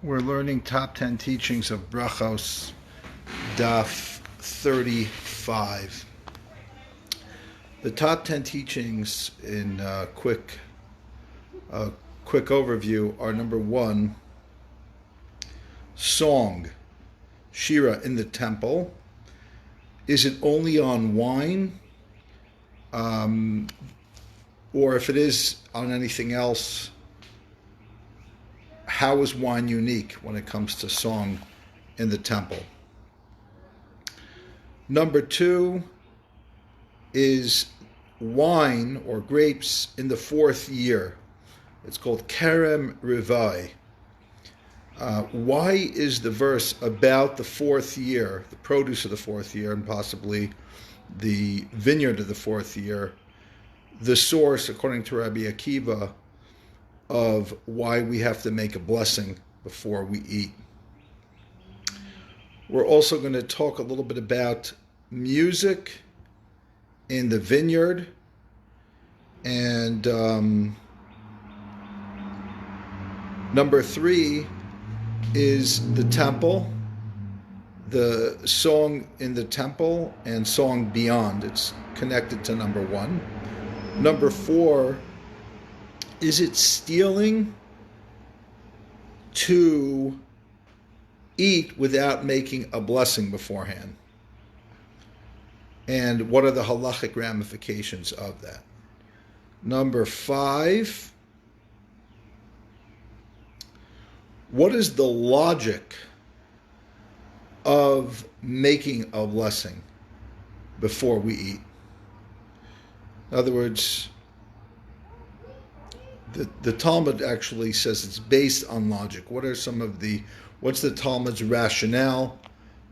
We're learning top 10 teachings of Brachos, Daf 35. The top 10 teachings in quick overview are: number one, song, Shira in the temple. Is it only on wine? Or if it is on anything else, how is wine unique when it comes to song in the temple? Number two is wine or grapes in the fourth year. It's called Kerem Rivai. Why is the verse about the fourth year, the produce of the fourth year, and possibly the vineyard of the fourth year, the source, according to Rabbi Akiva, of why we have to make a blessing before we eat? We're also going to talk a little bit about music in the vineyard, and number three is the temple, the song in the temple and song beyond. It's connected to number one. Number four, is it stealing to eat without making a blessing beforehand? And what are the halachic ramifications of that? Number five, what is the logic of making a blessing before we eat? In other words, the Talmud actually says it's based on logic. What's the Talmud's rationale?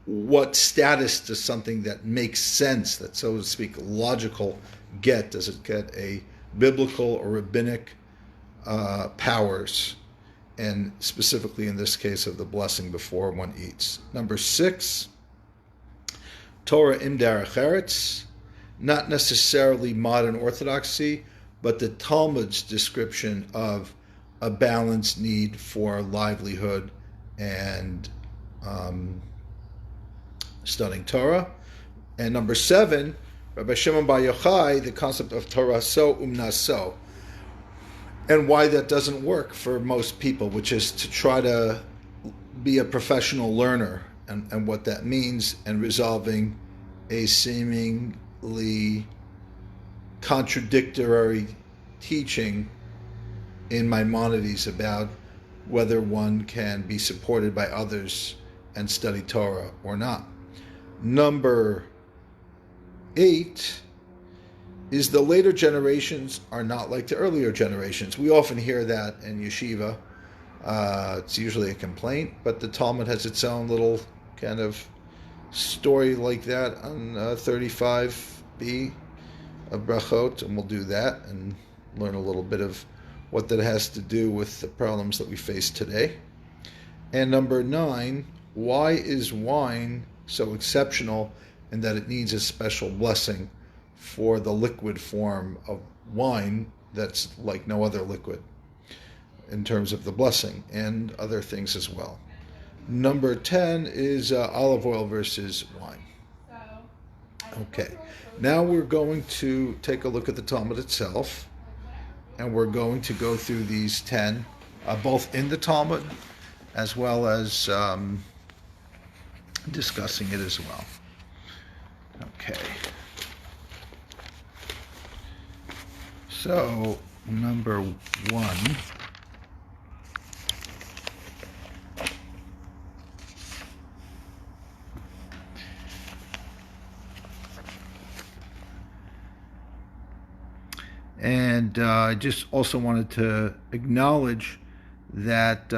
What status does something that makes sense, that so to speak logical, get? Does it get a biblical or rabbinic powers? And specifically in this case of the blessing before one eats. Number six, Torah im derech eretz, not necessarily modern orthodoxy, but the Talmud's description of a balanced need for livelihood and studying Torah. And number seven, Rabbi Shimon Bar Yochai, the concept of Toraso, umnaso, and why that doesn't work for most people, which is to try to be a professional learner, and what that means, and resolving a seemingly contradictory teaching in Maimonides about whether one can be supported by others and study Torah or not. Number eight is the later generations are not like the earlier generations. We often hear that in yeshiva. It's usually a complaint, but the Talmud has its own little kind of story like that on 35b of Brachot, and we'll do that and learn a little bit of what that has to do with the problems that we face today. And number nine, why is wine so exceptional in that it needs a special blessing for the liquid form of wine that's like no other liquid in terms of the blessing, and other things as well. Number 10 is olive oil versus wine. Okay, now we're going to take a look at the Talmud itself, and we're going to go through these 10, both in the Talmud as well as discussing it as well. Okay. So, number one, and I just also wanted to acknowledge that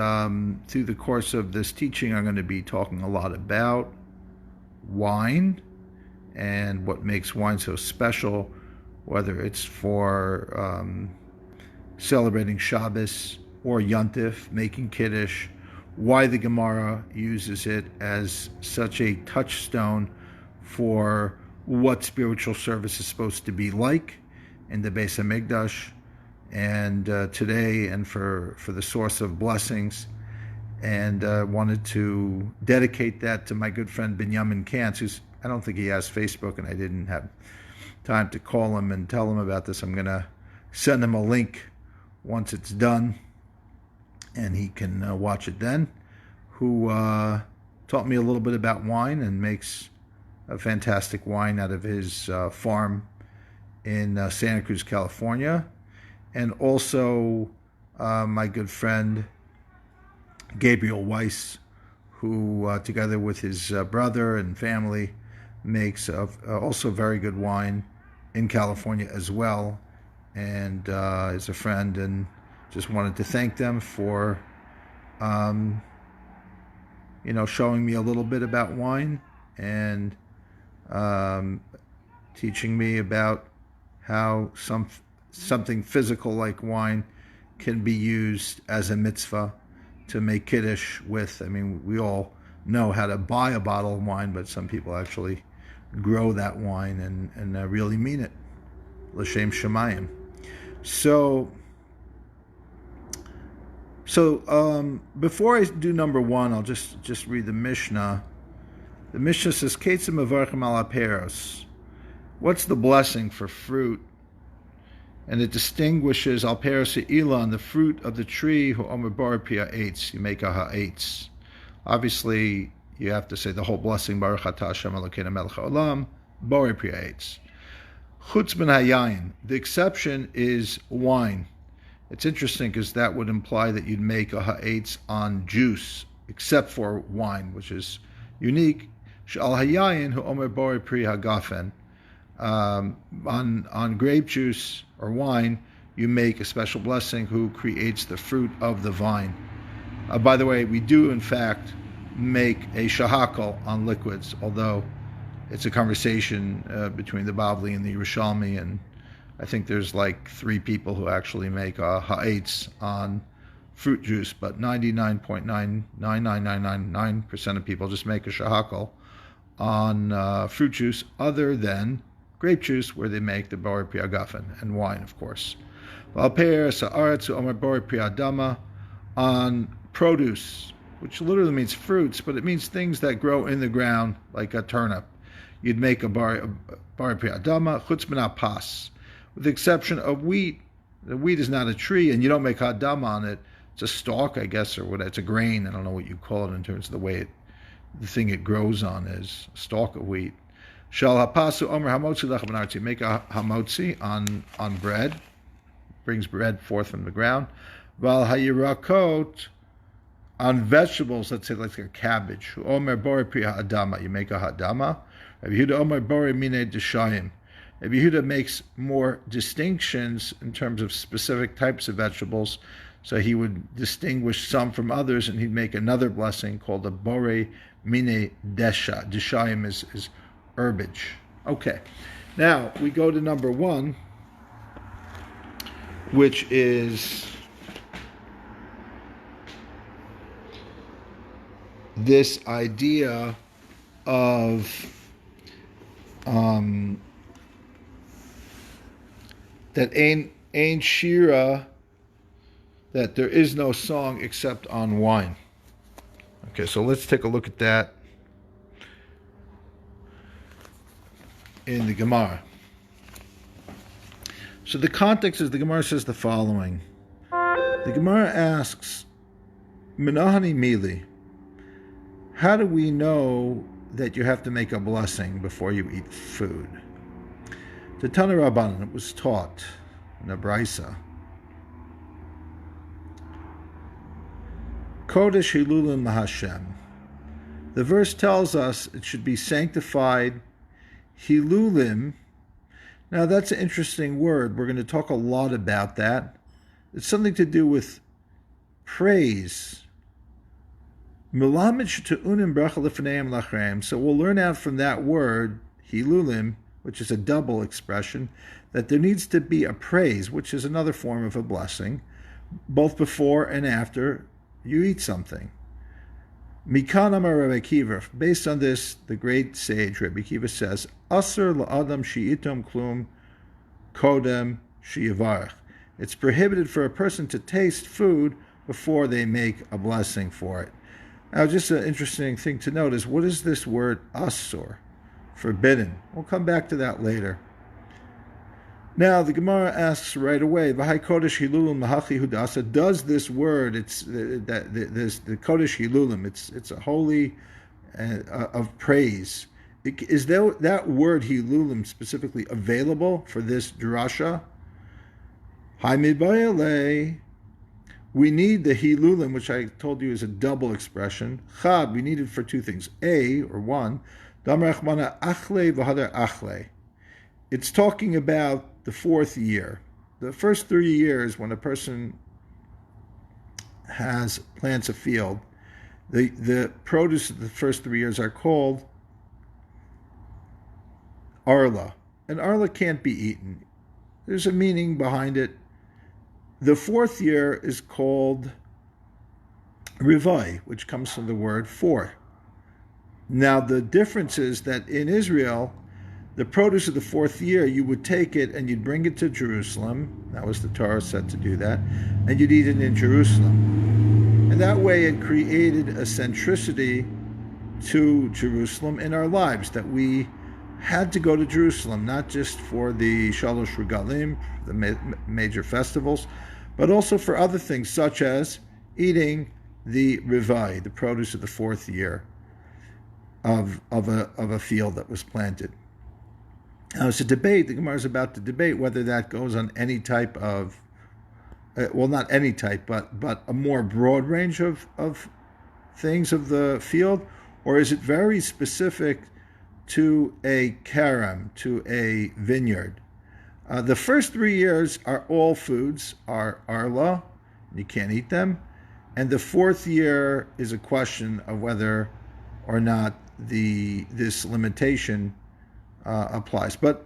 through the course of this teaching, I'm going to be talking a lot about wine and what makes wine so special, whether it's for celebrating Shabbos or Yontif, making Kiddush, why the Gemara uses it as such a touchstone for what spiritual service is supposed to be like in the Beis HaMikdash, and today, and for the source of blessings, and wanted to dedicate that to my good friend Binyamin Kantz, who's, I don't think he has Facebook, and I didn't have time to call him and tell him about this. I'm going to send him a link once it's done, and he can watch it then, who taught me a little bit about wine and makes a fantastic wine out of his farm in Santa Cruz, California. And also my good friend Gabriel Weiss, who together with his brother and family makes also very good wine in California as well, and is a friend, and just wanted to thank them for showing me a little bit about wine and teaching me about how something physical like wine can be used as a mitzvah to make kiddush with. I mean, we all know how to buy a bottle of wine, but some people actually grow that wine and really mean it. L'shem Shemayim. So before I do number one, I'll just read the Mishnah. The Mishnah says, Ketzim Mevarchim al Aperos. What's the blessing for fruit? And it distinguishes al Peros Ilan, the fruit of the tree, who Omer Bar Pia Eitz. You make a ha'etz. Obviously, you have to say the whole blessing, Baruch Atah Hashem Elokeinu melech haolam, Bar Pia Eitz. Chutz ben hayayin. The exception is wine. It's interesting because that would imply that you'd make a ha'etz on juice, except for wine, which is unique. Shal hayayin hu Omer Bar Pri hagafen. On grape juice or wine, you make a special blessing who creates the fruit of the vine. By the way, we do in fact make a shahakal on liquids, although it's a conversation between the Bavli and the Yerushalmi, and I think there's like 3 people who actually make a ha'etz on fruit juice, but 99.99999% of people just make a shahakal on fruit juice, other than grape juice, where they make the bar piagafen, and wine, of course. On produce, which literally means fruits, but it means things that grow in the ground, like a turnip. You'd make a bar piadama, chutz min pas, with the exception of wheat. The wheat is not a tree, and you don't make hadama on it. It's a stalk, I guess, or what? It's a grain. I don't know what you call it in terms of the way the thing it grows on is a stalk of wheat. Shal hapasu omer hamotzi lechem benartzi. You make a hamotzi on bread, brings bread forth from the ground. Val hayirakot, on vegetables, let's say like a cabbage. Omer bori pri ha'adama. You make a hadama. Rabbi Yehuda omer bori mine deshayim. Rabbi Yehuda makes more distinctions in terms of specific types of vegetables. So he would distinguish some from others, and he'd make another blessing called the bore mine desha. Deshayim is herbage. Okay, now we go to number one, which is this idea of that ain't Shira, that there is no song except on wine. Okay, so let's take a look at that in the Gemara. So the context is, the Gemara says the following. The Gemara asks, Minahani Mili, how do we know that you have to make a blessing before you eat food? The Tana Rabbanan, it was taught in a Braisa. Kodesh Hilulim Hashem. The verse tells us it should be sanctified Hilulim. Now that's an interesting word. We're going to talk a lot about that. It's something to do with praise. Milamid she'unim bracha lefneim lachreim. So we'll learn out from that word, Hilulim, which is a double expression, that there needs to be a praise, which is another form of a blessing, both before and after you eat something. Mikan Amar Rabbi Akiva. Based on this, the great sage Rabbi Akiva says, Asur la'adam she'itom klum kodem she'ivarach. It's prohibited for a person to taste food before they make a blessing for it. Now, just an interesting thing to note is, what is this word asur, forbidden? We'll come back to that later. Now, the Gemara asks right away, V'hai kodesh hilulim mahachi hudasa, does this word, the kodesh hilulim, it's a holy of praise. Is that word hilulim specifically available for this drasha? We need the hilulim, which I told you is a double expression. Chad, we need it for two things. One, it's talking about the fourth year. The first 3 years, when a person plants a field, the produce of the first 3 years are called arla. And arla can't be eaten. There's a meaning behind it. The fourth year is called rivai, which comes from the word four. Now, the difference is that in Israel, the produce of the fourth year, you would take it and you'd bring it to Jerusalem. That was the Torah said to do that. And you'd eat it in Jerusalem. And that way it created a centricity to Jerusalem in our lives, that we had to go to Jerusalem, not just for the Shalosh Regalim, the major festivals, but also for other things, such as eating the rivai, the produce of the fourth year of a field that was planted. Now, it's a debate. The Gemara is about to debate whether that goes on any type of, not any type, but a more broad range of things of the field, or is it very specific to a karam, to a vineyard? The first 3 years are all foods, are arla, you can't eat them, and the fourth year is a question of whether or not this limitation applies. But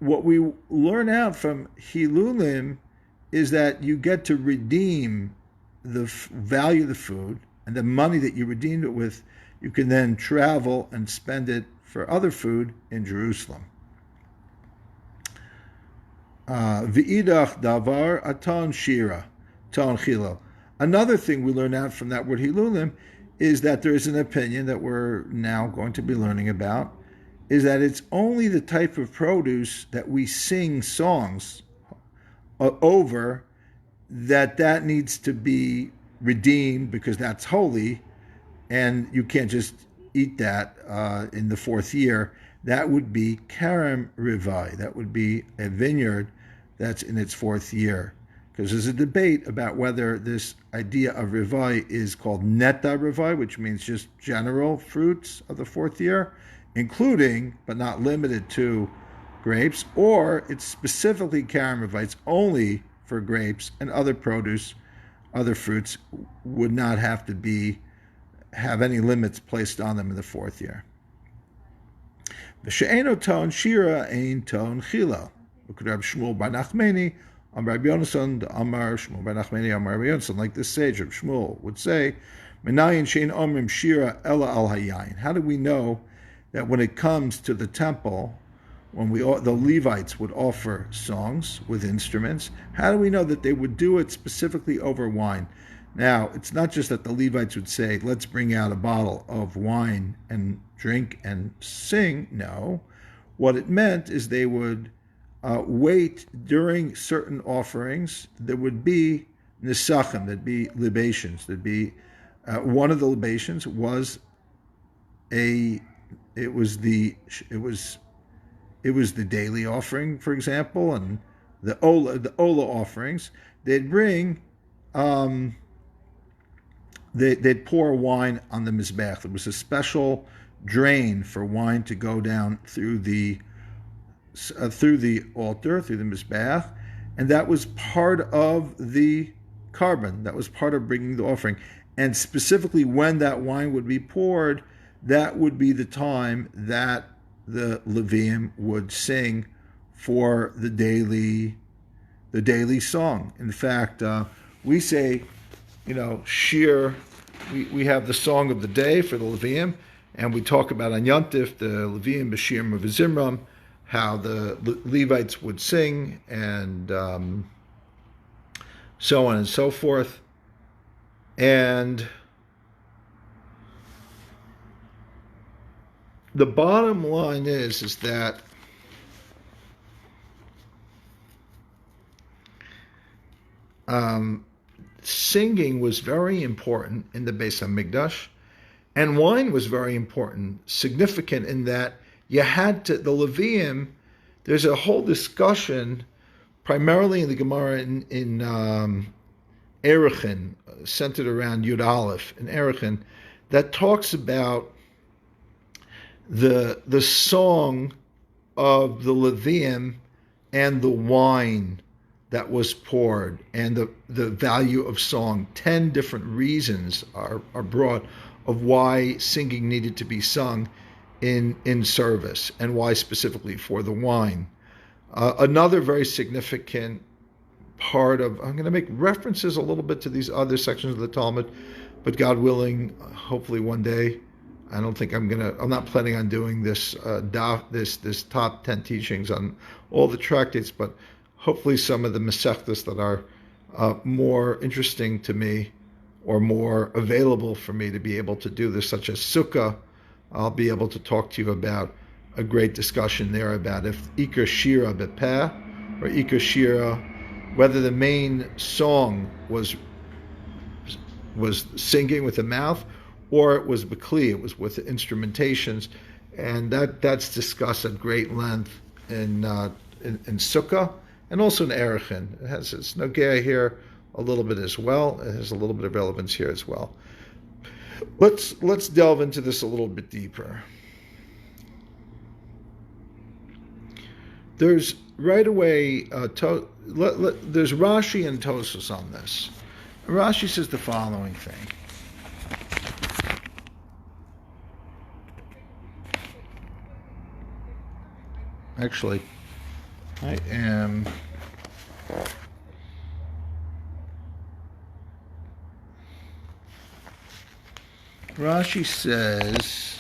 what we learn out from hilulim is that you get to redeem the value of the food, and the money that you redeemed it with, you can then travel and spend it for other food in Jerusalem. V'idach davar atan shira, tan chilo. Another thing we learn out from that word hilulim is that there is an opinion that we're now going to be learning about, is that it's only the type of produce that we sing songs over, that needs to be redeemed because that's holy, and you can't just eat that in the fourth year. That would be karam rivai. That would be a vineyard that's in its fourth year. Because there's a debate about whether this idea of rivai is called neta rivai, which means just general fruits of the fourth year, including, but not limited to, grapes, or it's specifically karam rivai. It's only for grapes, and other produce, other fruits would not have have any limits placed on them in the fourth year. V'she'eno ton Shira ein ton chila. Rab Shmuel bar Nachmani, Amar Rabbi Yonasan, Amar Shmuel bar Nachmani, Amar Rabbi Yonasan, like this sage of Shmuel would say, Menayin she'en omrim Shira ela al hayayin. How do we know that when it comes to the temple, when the Levites would offer songs with instruments, how do we know that they would do it specifically over wine? Now, it's not just that the Levites would say, let's bring out a bottle of wine and drink and sing. No. What it meant is they would wait during certain offerings. There would be nisachim, there'd be libations. There'd be, one of the libations was the daily offering, for example, and the ola offerings. They'd bring, they'd pour wine on the mizbech. There was a special drain for wine to go down through the altar, through the mizbech, and that was part of the carbon. That was part of bringing the offering. And specifically, when that wine would be poured, that would be the time that the Leviim would sing for the daily song. In fact, we say, Shir, we have the song of the day for the Leviim, and we talk about on Yontif, the Leviim B'Shir V'Zimram, how the Levites would sing, and so on and so forth. And the bottom line is that singing was very important in the Beis HaMikdash, and wine was very important, significant in that you had to, the Leviim, there's a whole discussion, primarily in the Gemara in Erechin, centered around Yud Aleph in Erechin, that talks about the song of the Leviim and the wine that was poured, and the value of song. 10 different reasons are brought of why singing needed to be sung in service, and why specifically for the wine. Another very significant part of, I'm going to make references a little bit to these other sections of the Talmud, but God willing, hopefully one day, I'm not planning on doing this this top 10 teachings on all the tractates, but hopefully some of the Masechtas that are more interesting to me or more available for me to be able to do this, such as Sukkah, I'll be able to talk to you about a great discussion there about if Ikar Shira bepeh or Ikar Shira, whether the main song was singing with the mouth or it was Bekli, it was with the instrumentations, and that's discussed at great length in Sukkah and also in Erechin. It has its Nogea here a little bit as well. It has a little bit of relevance here as well. Let's delve into this a little bit deeper. There's right away, there's Rashi and Tosos on this. Rashi says the following thing. Actually, I am... Rashi says,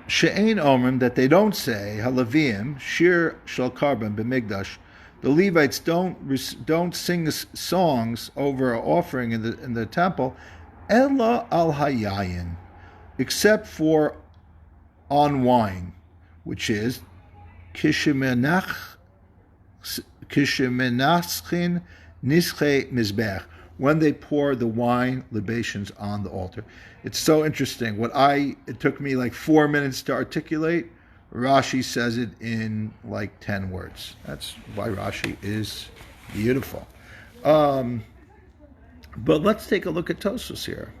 She'ein omrim, that they don't say, Halavim, Shir Shel Karban B'Migdash, the Levites don't sing songs over an offering in the temple, Ella al Hayayin, except for on wine, which is Kishemenaschin Nische Mizbech, when they pour the wine libations on the altar. It's so interesting. It took me like 4 minutes to articulate. Rashi says it in like 10 words. That's why Rashi is beautiful. But let's take a look at Tosos here.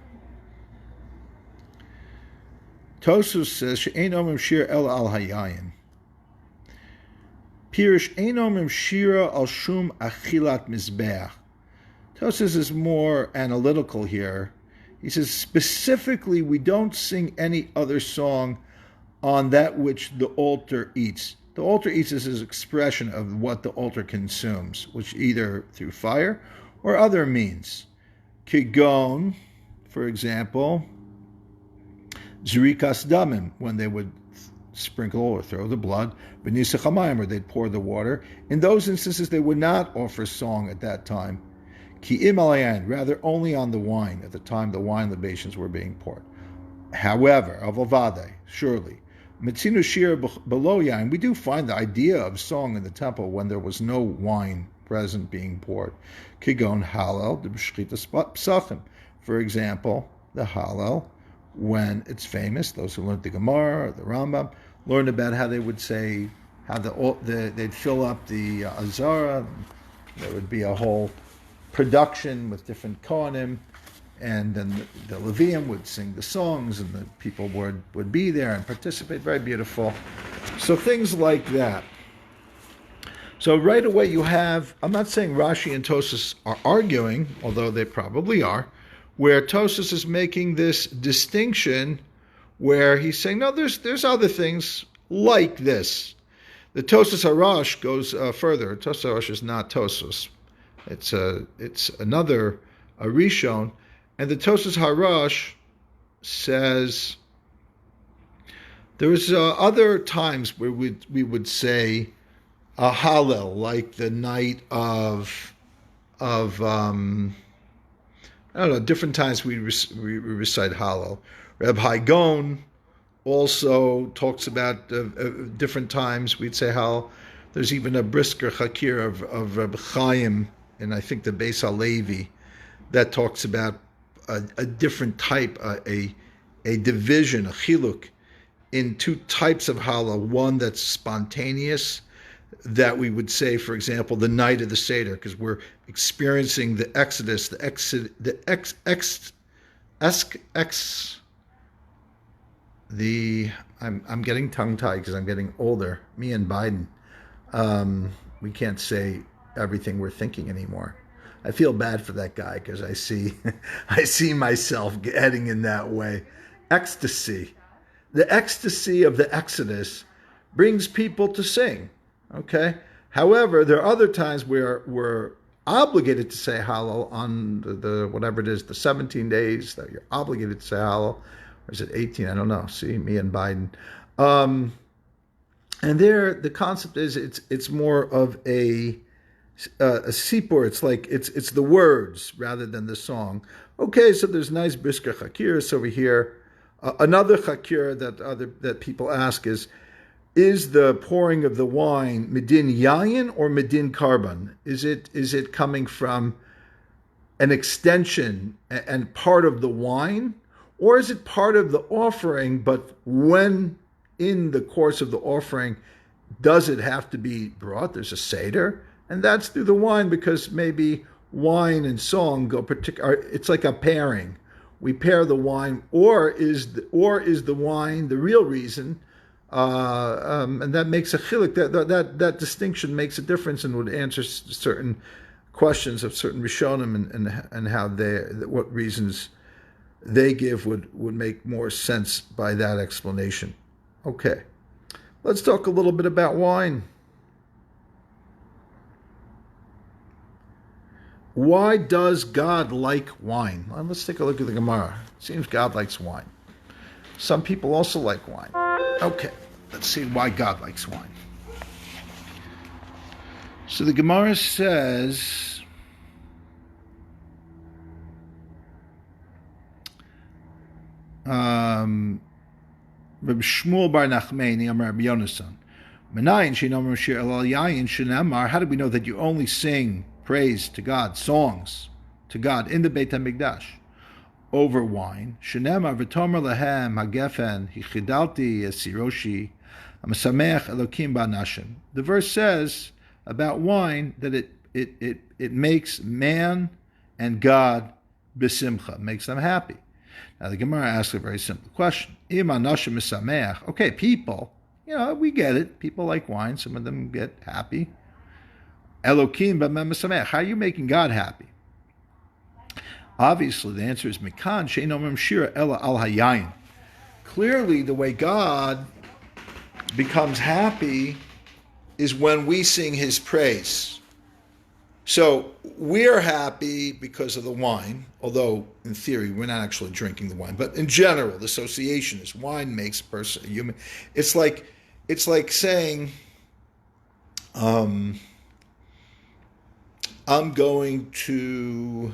Tosos says, She'ein omrim shir el al hayayin. Pirish ein omrim shira al shum achilat mizbeach. Tosos is more analytical here. He says, specifically, we don't sing any other song on that which the altar eats. The altar eats is his expression of what the altar consumes, which either through fire or other means. Kigon, for example, zrikas damim, when they would sprinkle or throw the blood, b'nisach hamayim, or they'd pour the water. In those instances, they would not offer song at that time. Ki im alayan, rather only on the wine, at the time the wine libations were being poured. However, avavade, surely, mitzinu shir below yain, we do find the idea of song in the temple when there was no wine present being poured. Kigon halal de b'shchitas psachim. For example, the halal, when it's famous, those who learned the Gemara or the Rambam learned about how they would say, how they'd fill up the Azara. There would be a whole production with different Kohanim, and then the Levium would sing the songs, and the people would be there and participate. Very beautiful. So things like that. So right away you have, I'm not saying Rashi and Tosos are arguing, although they probably are, where Tosos is making this distinction where he's saying, no, there's other things like this. The Tosos Harash goes further. Tosos Harash is not Tosos. It's another Rishon, and the Tosos Harash says There was other times where we would say a Hallel, like the night of I don't know, different times we recite Hallel. Reb Haigon also talks about different times we'd say Hallel. There's even a brisker Hakir of Reb Chaim, and I think the Beis Halevi, that talks about a different type, a division, a chiluk, in two types of Hallel. One that's spontaneous, that we would say, for example, the night of the Seder, because we're experiencing the Exodus, I'm getting tongue-tied because I'm getting older. Me and Biden, we can't say everything we're thinking anymore. I feel bad for that guy because I see myself heading in that way. Ecstasy. The ecstasy of the Exodus brings people to sing. Okay. However, there are other times where we're obligated to say Hallel on the whatever it is, the 17 days that you're obligated to say Hallel, or is it 18? I don't know. See, me and Biden. And there, the concept is it's more of a sipur. It's like it's the words rather than the song. Okay, so there's nice brisker chakiras over here. Another chakir that people ask is the pouring of the wine medin yayin or medin karban? Is it coming from an extension and part of the wine, or is it part of the offering? But when in the course of the offering, does it have to be brought? There's a seder, and that's through the wine, because maybe wine and song go particular. It's like a pairing. We pair the wine, or is the wine the real reason? And that makes a chiluk. That distinction makes a difference and would answer certain questions of certain Rishonim and how what reasons they give would make more sense by that explanation. Okay, let's talk a little bit about wine. Why does God like wine? Well, let's take a look at the Gemara. It seems God likes wine. Some people also like wine. Okay, let's see why God likes wine. So the Gemara says, Reb Shmuel bar Nachmani Amar Rabbi Yonasan, Menayin shenomar shir elal yayin shenamar. How do we know that you only sing praise to God, songs to God in the Beit HaMikdash over wine? Shenamar v'tomer lahem hagefen hichidalti esiroshi amasamech elokim ba'nashim. The verse says about wine that it makes man and God besimcha, makes them happy. Now the Gemara asks a very simple question. Im anashim misameach. Okay, people, we get it. People like wine. Some of them get happy. Elokim b'mem misameach. How are you making God happy? Obviously, the answer is mikan she'enomim shira ela al hayayin. Clearly, the way God becomes happy is when we sing His praise. So we are happy because of the wine, although in theory we're not actually drinking the wine. But in general, the association is wine makes a person human. It's like saying, I'm going to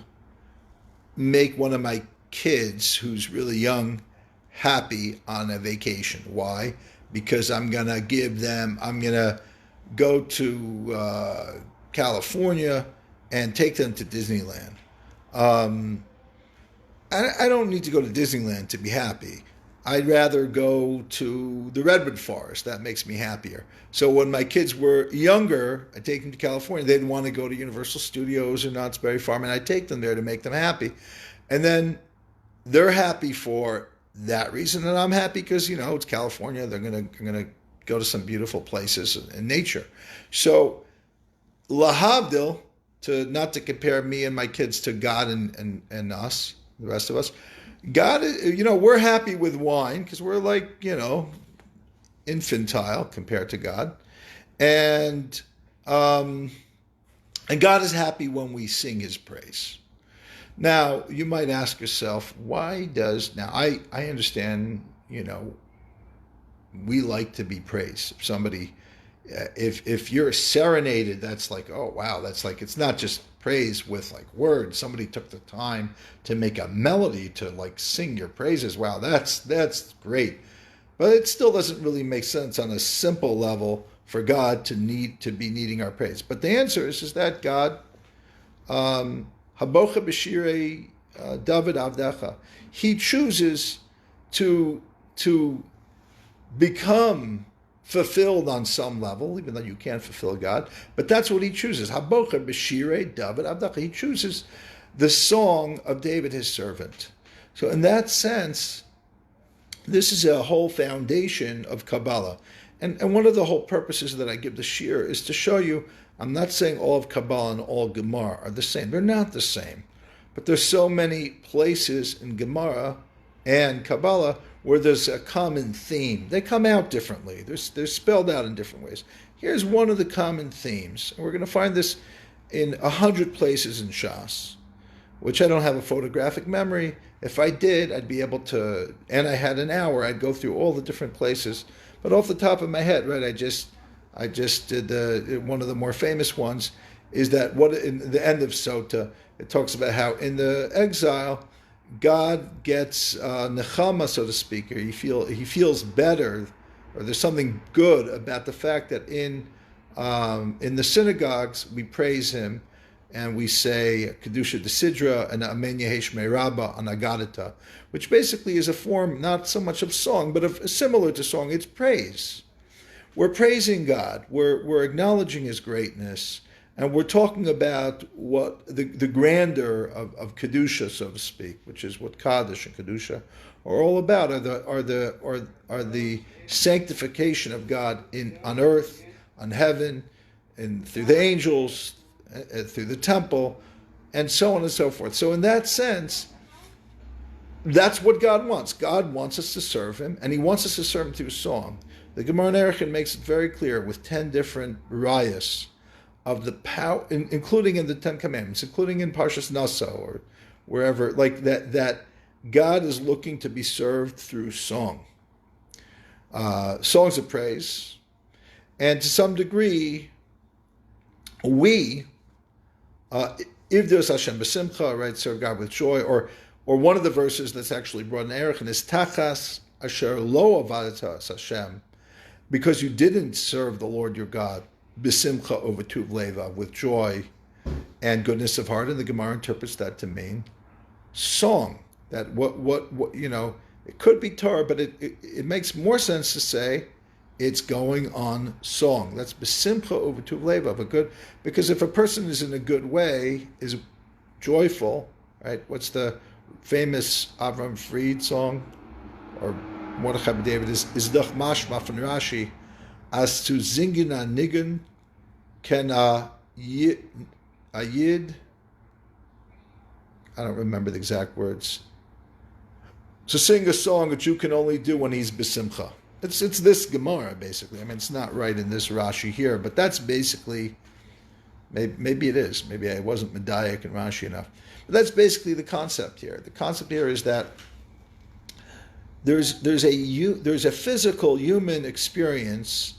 make one of my kids who's really young happy on a vacation. Why? Because I'm going to go to California and take them to Disneyland. I don't need to go to Disneyland to be happy. I'd rather go to the Redwood Forest. That makes me happier. So when my kids were younger, I'd take them to California. They'd want to go to Universal Studios or Knott's Berry Farm, and I'd take them there to make them happy. And then they're happy for that reason, and I'm happy because, it's California. They're gonna go to some beautiful places in nature. So lahavdil, not to compare me and my kids to God and us, the rest of us. God, we're happy with wine because we're like, infantile compared to God. And God is happy when we sing His praise. Now, you might ask yourself, why does, now I understand, we like to be praised. If somebody, if you're serenaded, that's like, oh wow, that's like, it's not just praise with like words. Somebody took the time to make a melody to like sing your praises. Wow, that's great. But it still doesn't really make sense on a simple level for God to be needing our praise. But the answer is that God, Habocha b'shirei David Avdecha, He chooses to become fulfilled on some level, even though you can't fulfill God. But that's what He chooses. Habocha b'shirei David Avdecha. He chooses the song of David, His servant. So in that sense, this is a whole foundation of Kabbalah. And one of the whole purposes that I give the Shira is to show you, I'm not saying all of Kabbalah and all Gemara are the same. They're not the same. But there's so many places in Gemara and Kabbalah where there's a common theme. They come out differently. They're spelled out in different ways. Here's one of the common themes. And we're going to find this in 100 places in Shas, which I don't have a photographic memory. If I did, I'd be able to, and I had an hour, I'd go through all the different places. But off the top of my head, right, I just did one of the more famous ones, is that what in the end of Sota, it talks about how in the exile, God gets nechama, so to speak, or he feels better, or there's something good about the fact that in the synagogues we praise Him, and we say Kedusha de Sidra and Amen Yehesh Me'raba on Agadata, which basically is a form not so much of song, but of similar to song. It's praise. We're praising God. We're acknowledging His greatness, and we're talking about what the grandeur of Kedusha, so to speak, which is what Kaddish and Kedusha are all about. Are the sanctification of God on earth, on heaven, and through the angels, through the temple, and so on and so forth. So in that sense, that's what God wants. God wants us to serve Him, and He wants us to serve Him through song. The Gemara in Erechin makes it very clear with 10 different rayas of the power, including in the 10 Commandments, including in Parshas Naso or wherever, like that God is looking to be served through song. Songs of praise. And to some degree, we, Ivdos Hashem b'simcha, right, serve God with joy, or one of the verses that's actually brought in Erechin is Tachas asher lo avadas Hashem, because you didn't serve the Lord your God b'simcha over tuv leva, with joy and goodness of heart, and the Gemara interprets that to mean song. That what you know, it could be Torah, but it makes more sense to say it's going on song. That's b'simcha over tuv leva, because if a person is in a good way, is joyful, right? What's the famous Avram Fried song, or Mordechai ben David, is doch mashma from Rashi, as to zingen a nigun ken a yid, I don't remember the exact words. To sing a song that you can only do when he's b'simcha. It's this Gemara, basically. I mean, it's not right in this Rashi here, but that's basically, maybe it is. Maybe I wasn't medayik and Rashi enough. But that's basically the concept here. The concept here is that there's a physical human experience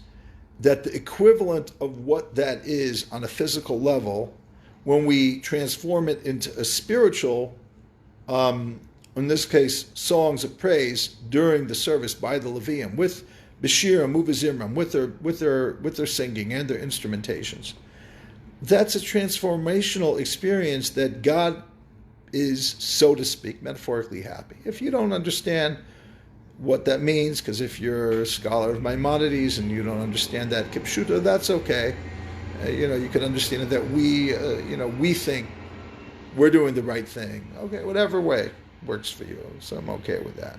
that the equivalent of what that is on a physical level, when we transform it into a spiritual, in this case, songs of praise during the service by the Levium, with Beshira, Muvazimram, with their singing and their instrumentations. That's a transformational experience that God is, so to speak, metaphorically happy. If you don't understand what that means, because if you're a scholar of Maimonides and you don't understand that kipshuta, that's okay. You can understand it that we think we're doing the right thing. Okay, whatever way works for you. So I'm okay with that.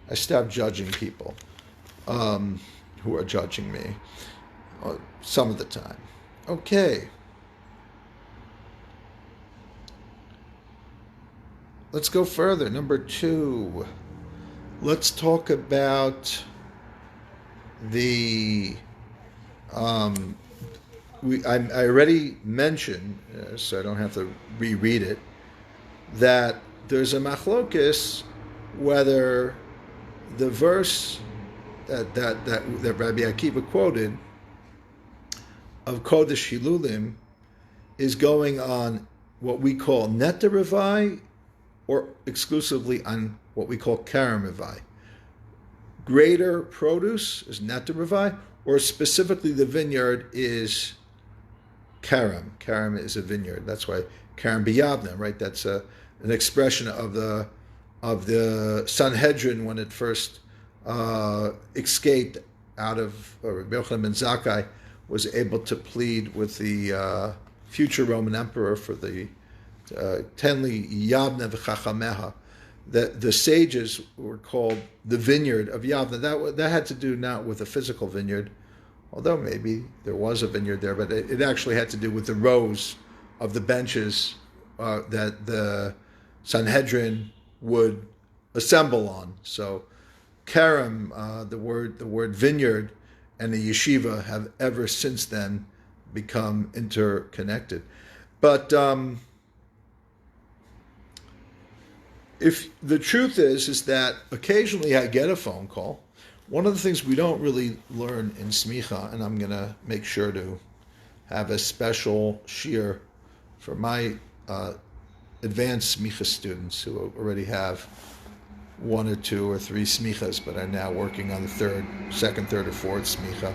I stopped judging people who are judging me some of the time. Okay. Let's go further. Number 2. Let's talk about the I already mentioned, so I don't have to reread it, that there's a machlokes whether the verse that Rabbi Akiva quoted of Kodesh Hilulim is going on what we call Neta Revai, or exclusively on what we call Karam Revai. Greater produce is Neta Revai, or specifically the vineyard is Karam. Karam is a vineyard. That's why Karam B'Yavna, right? That's an expression of the Sanhedrin when it first escaped out of Rabbi Yochanan ben Zakkai, was able to plead with the future Roman emperor for the Tenli Yavna v'Chachameha. The sages were called the vineyard of Yavna. That had to do not with a physical vineyard, although maybe there was a vineyard there, but it actually had to do with the rows of the benches that the Sanhedrin would assemble on. So Karam, the word vineyard, and the yeshiva have ever since then become interconnected. But if the truth is that occasionally I get a phone call. One of the things we don't really learn in smicha, and I'm going to make sure to have a special shir for my advanced smicha students who already have 1 or 2 or 3 smichas, but are now working on the second, third, or fourth smicha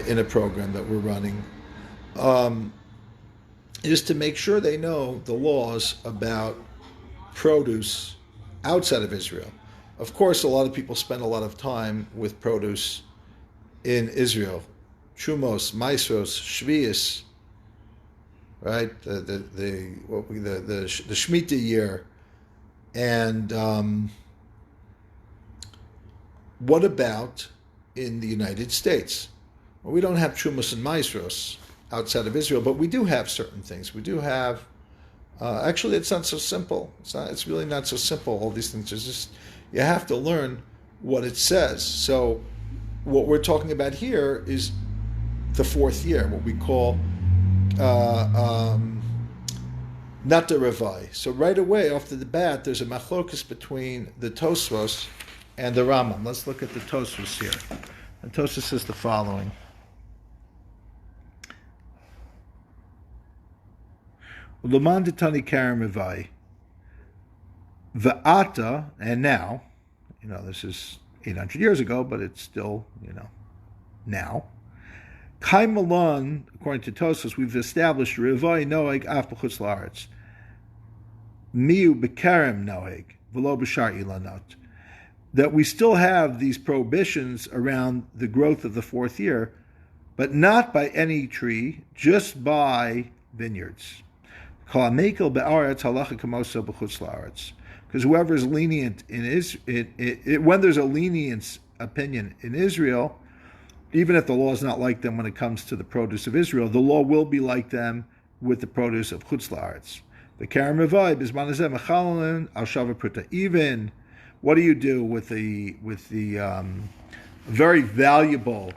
in a program that we're running, is to make sure they know the laws about produce outside of Israel. Of course, a lot of people spend a lot of time with produce in Israel. Chumos, Maisros, Shvius, right? The Shemitah year. And what about in the United States? Well, we don't have Chumos and Maisros outside of Israel, but we do have certain things. We do have, actually it's not so simple. It's really not so simple. All these things are just, you have to learn what it says. So what we're talking about here is the 4th year, what we call Nata Revai. So right away, off the bat, there's a machlokus between the Tosfos and the Rambam. Let's look at the Tosfos here. The Tosfos says the following. Uloman detani karam revai. Va'ata, and now, this is 800 years ago, but it's still, now. Kai Malon, according to Tosfos, we've established revai noeg af b'chutz la'aretz. Miu b'karem noeg, v'lo b'shar ilanot. That we still have these prohibitions around the growth of the 4th year, but not by any tree, just by vineyards. Because whoever is lenient when there's a lenient opinion in Israel, even if the law is not like them when it comes to the produce of Israel, the law will be like them with the produce of Chutz La'aretz. The Karam Revai bisman hazeh mechalin al shava pruta. Even what do you do with the very valuable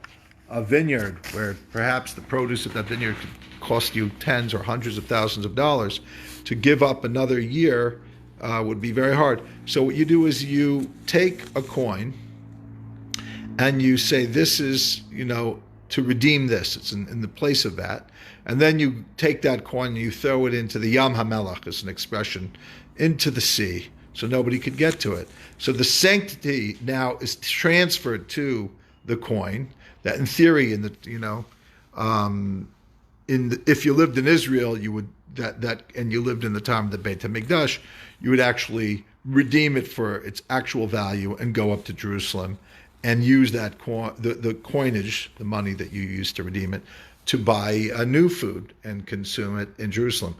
vineyard, where perhaps the produce of that vineyard could cost you tens or hundreds of thousands of dollars? To give up another year would be very hard. So what you do is you take a coin and you say, this is, to redeem this. It's in the place of that. And then you take that coin and you throw it into the Yam HaMelech, is an expression, into the sea, so nobody could get to it. So the sanctity now is transferred to the coin. That in theory, if you lived in Israel, you would and you lived in the time of the Beit HaMikdash, you would actually redeem it for its actual value and go up to Jerusalem and use that the coinage, the money that you used to redeem it, to buy a new food and consume it in Jerusalem.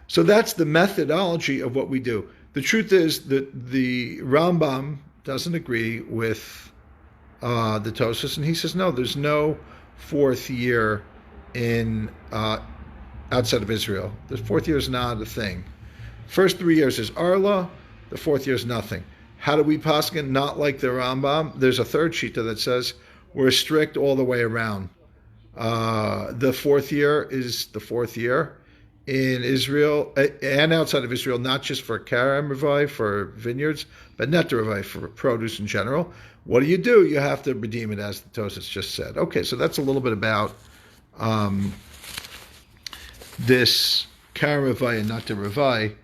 So that's the methodology of what we do. The truth is that the Rambam doesn't agree with the Tosfos, and he says, no, there's no 4th year in outside of Israel. The 4th year is not a thing. First 3 years is Arla, the 4th year is nothing. How do we paskin? Not like the Rambam. There's a third shita that says we're strict all the way around. The 4th year is the 4th year, in Israel and outside of Israel, not just for Karam Revai, for vineyards, but Netta Revai, for produce in general. What do? You have to redeem it, as the Tosas just said. Okay, so that's a little bit about this Karam Revai and Netta Revai.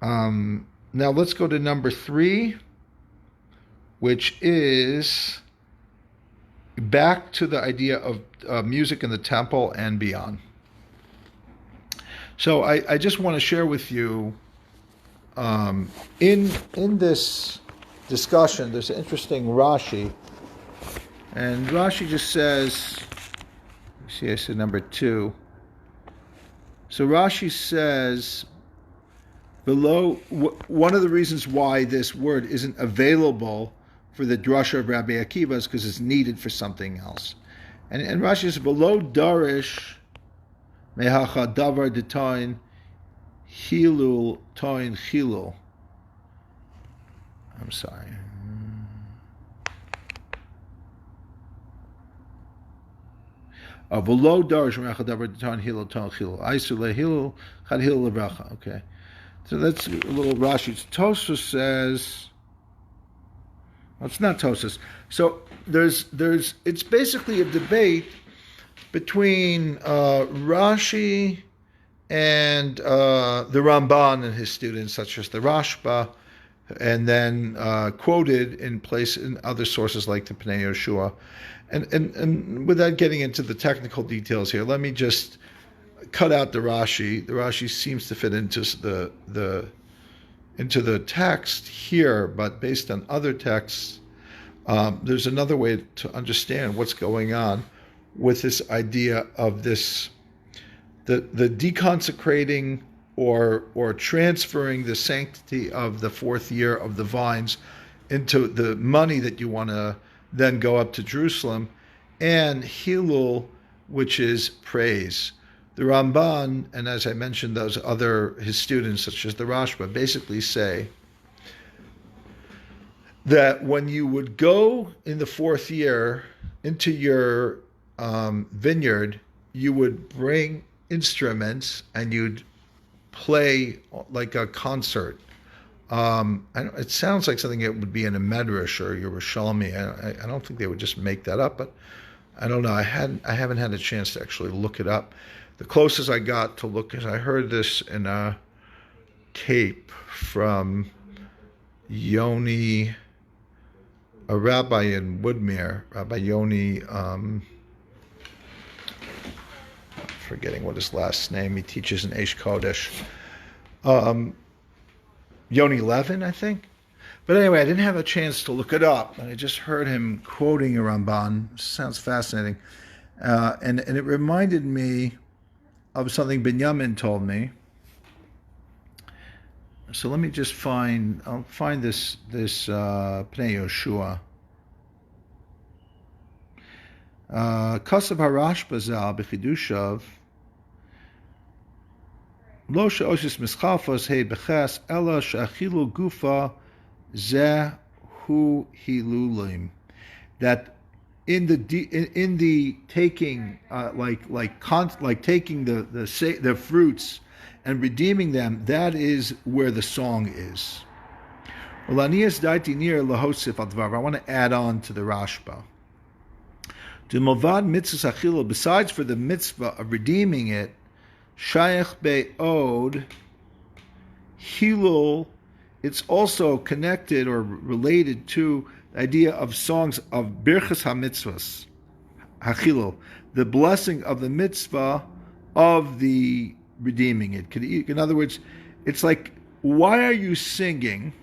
Now let's go to number 3, which is back to the idea of music in the temple and beyond. So I just want to share with you, in this discussion, there's an interesting Rashi, and Rashi just says, see, I said number 2. So Rashi says, below, one of the reasons why this word isn't available for the drasha of Rabbi Akiva is because it's needed for something else. And Rashi says, below darish mehacha davar detain hilul toin chilul. I'm sorry. Below darish mehacha davar detain hilul toin chilul. Aisu lehilul chad hilul bracha. Okay. So that's a little Rashi. Tosasos says, well, it's not Tosasos. So there's it's basically a debate between Rashi and the Ramban and his students, such as the Rashba, and then quoted in other sources like the Pnei Yehoshua. And without getting into the technical details here, let me just cut out the Rashi. The Rashi seems to fit into the text here, but based on other texts, there's another way to understand what's going on with this idea of this, the deconsecrating or transferring the sanctity of the 4th year of the vines into the money that you want to then go up to Jerusalem, and Hilul, which is praise. The Ramban, and as I mentioned, his students, such as the Rashba, basically say that when you would go in the 4th year into your vineyard, you would bring instruments and you'd play like a concert. It sounds like something that would be in a Medrash or Yerushalmi. I don't think they would just make that up, but I don't know. I haven't had a chance to actually look it up. The closest I got to look is I heard this in a tape from Yoni, a rabbi in Woodmere, Rabbi Yoni, forgetting what his last name, he teaches in Eish Kodesh, Yoni Levin, I think. But anyway, I didn't have a chance to look it up, and I just heard him quoting a Ramban. Sounds fascinating. And it reminded me of something Binyamin told me. So let me just I'll find this Pnei Yehoshua. Kasav Harash Bazal b'chidushav lo she'osis mischalfos hei b'ches ela she'achilu gufa zeh hu hilulim, that in the taking like taking the fruits and redeeming them, that is where the song is. I want to add on to the Rashba. Besides for the mitzvah of redeeming it, Shayach Be'od Hilul, it's also connected or related to the idea of songs of Birchas HaMitzvahs, Hachilul, the blessing of the mitzvah of the redeeming it. In other words, it's like, why are you singing?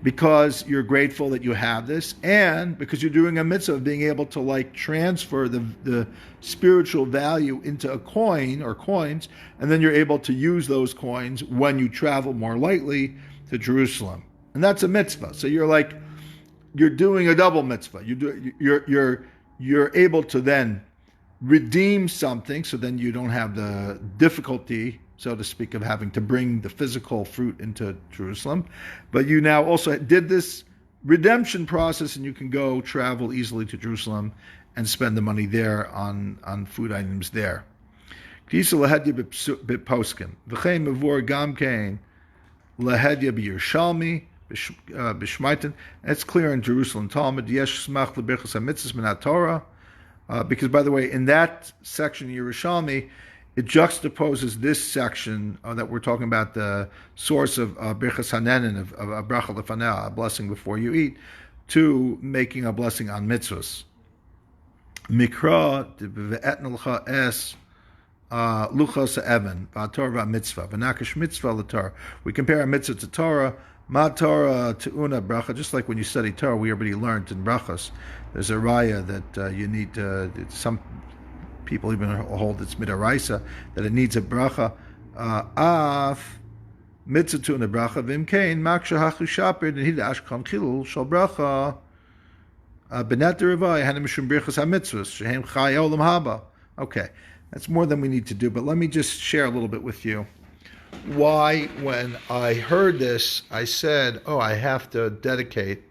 Because you're grateful that you have this, and because you're doing a mitzvah of being able to transfer the spiritual value into a coin or coins, and then you're able to use those coins when you travel more lightly to Jerusalem, and that's a mitzvah. So you're doing a double mitzvah. You're able to then redeem something, so then you don't have the difficulty, so to speak, of having to bring the physical fruit into Jerusalem. But you now also did this redemption process, and you can go travel easily to Jerusalem and spend the money there on food items there. Kisa lahedya b'poskim. V'chein mavur gamkein lahedya b'Yerushalmi b'Shmaitin. It's clear in Jerusalem Talmud. Yesh smach l'berachas hamitzvos min Torah. Because, by the way, in that section of Yerushalmi, it juxtaposes this section that we're talking about, the source of Birchas Hanenin, of bracha lefaneh, a blessing before you eat, to making a blessing on mitzvahs. Mikra ve'etn l'cha es luchos ha'evan v'atorah v'mitzvah v'nakash mitzvah l'Torah. We compare a mitzvah to Torah. Ma Torah to una bracha. Just like when you study Torah, we already learned in Brachos. There's a raya that you need to. Some people even hold it's midaraisa that it needs a bracha. Af mitzvah to una bracha v'imkein maksha hachu shaper nehid ashkan chilul shal bracha benet derevai hanim mishum birchas hamitzvos shehem chay olam haba. Okay, that's more than we need to do. But let me just share a little bit with you. Why, when I heard this, I said, I have to dedicate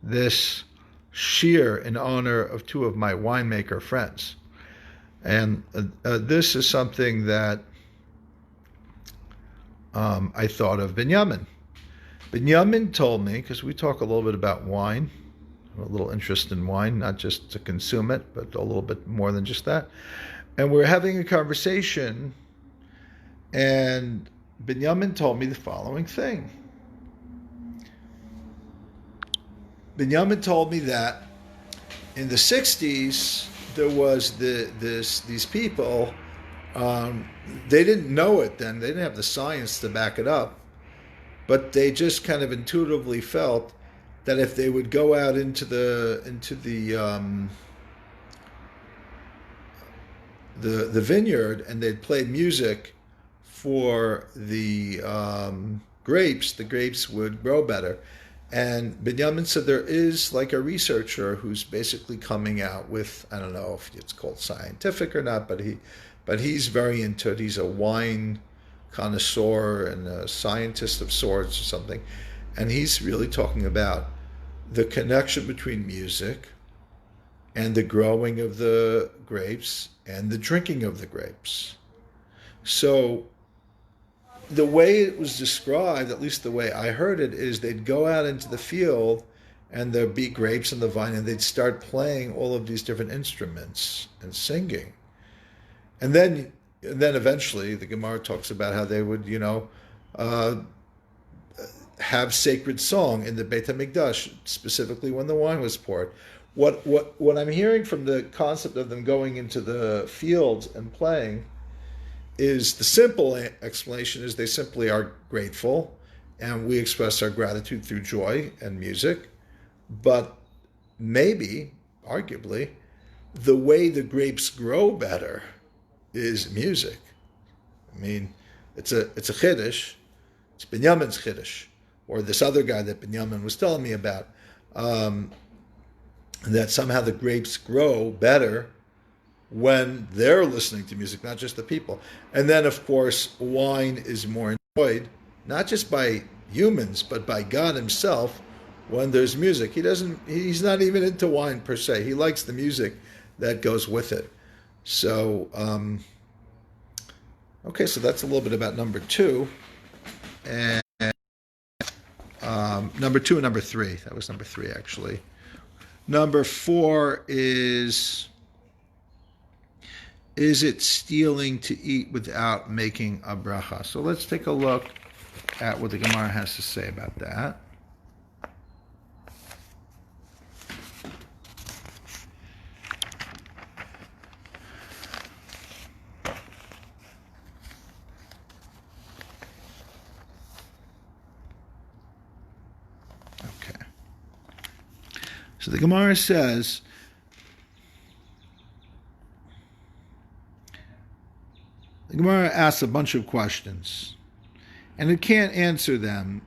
this shir in honor of two of my winemaker friends. And this is something that I thought of Binyamin. Binyamin told me, because we talk a little bit about wine, a little interest in wine, not just to consume it, but a little bit more than just that. And we're having a conversation, and Binyamin told me the following thing. Binyamin told me that in the 60s, there was these people, they didn't know it then, they didn't have the science to back it up, but they just kind of intuitively felt that if they would go out into the vineyard and they'd play music for the grapes would grow better. And Binyamin said there is like a researcher who's basically coming out with, I don't know if it's called scientific or not, but he's very into it. He's a wine connoisseur and a scientist of sorts or something. And he's really talking about the connection between music and the growing of the grapes and the drinking of the grapes. So the way it was described, at least the way I heard it, is they'd go out into the field and there'd be grapes in the vine and they'd start playing all of these different instruments and singing. And then eventually the Gemara talks about how they would, have sacred song in the Beit HaMikdash, specifically when the wine was poured. What I'm hearing from the concept of them going into the fields and playing is the simple explanation is they simply are grateful, and we express our gratitude through joy and music. But maybe, arguably, the way the grapes grow better is music. I mean, it's a chiddush. It's Binyamin's chiddush, or this other guy that Binyamin was telling me about, that somehow the grapes grow better when they're listening to music, not just the people. And then, of course, wine is more enjoyed, not just by humans, but by God himself when there's music. He's not even into wine per se. He likes the music that goes with it. So, okay, so that's a little bit about number two. And number two and number three. That was number three, actually. Number four is it stealing to eat without making a bracha? So let's take a look at what the Gemara has to say about that. Okay. So the Gemara says, the Gemara asks a bunch of questions, and it can't answer them,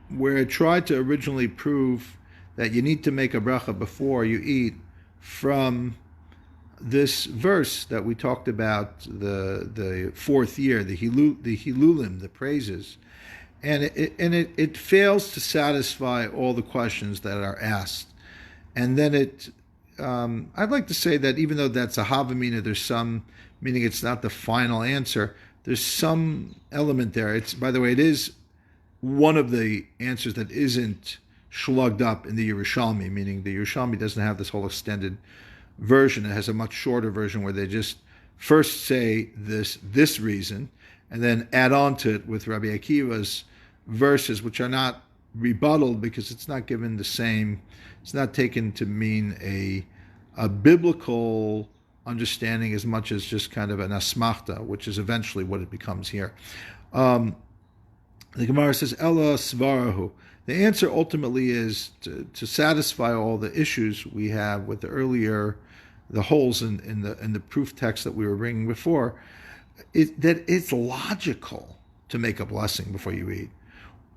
where it tried to originally prove that you need to make a bracha before you eat from this verse that we talked about, the fourth year, the Hilulim, the praises. And it fails to satisfy all the questions that are asked. And then it I'd like to say that even though that's a havamina, there's some, meaning it's not the final answer, there's some element there. It's, by the way, it is one of the answers that isn't slugged up in the Yerushalmi, meaning the Yerushalmi doesn't have this whole extended version. It has a much shorter version where they just first say this reason and then add on to it with Rabbi Akiva's verses, which are not rebutted because it's not given the same, it's not taken to mean a biblical understanding as much as just kind of an asmachta, which is eventually what it becomes here. The Gemara says, Ella svarahu. The answer ultimately is to satisfy all the issues we have with the holes in the proof text that we were bringing before, that it's logical to make a blessing before you eat.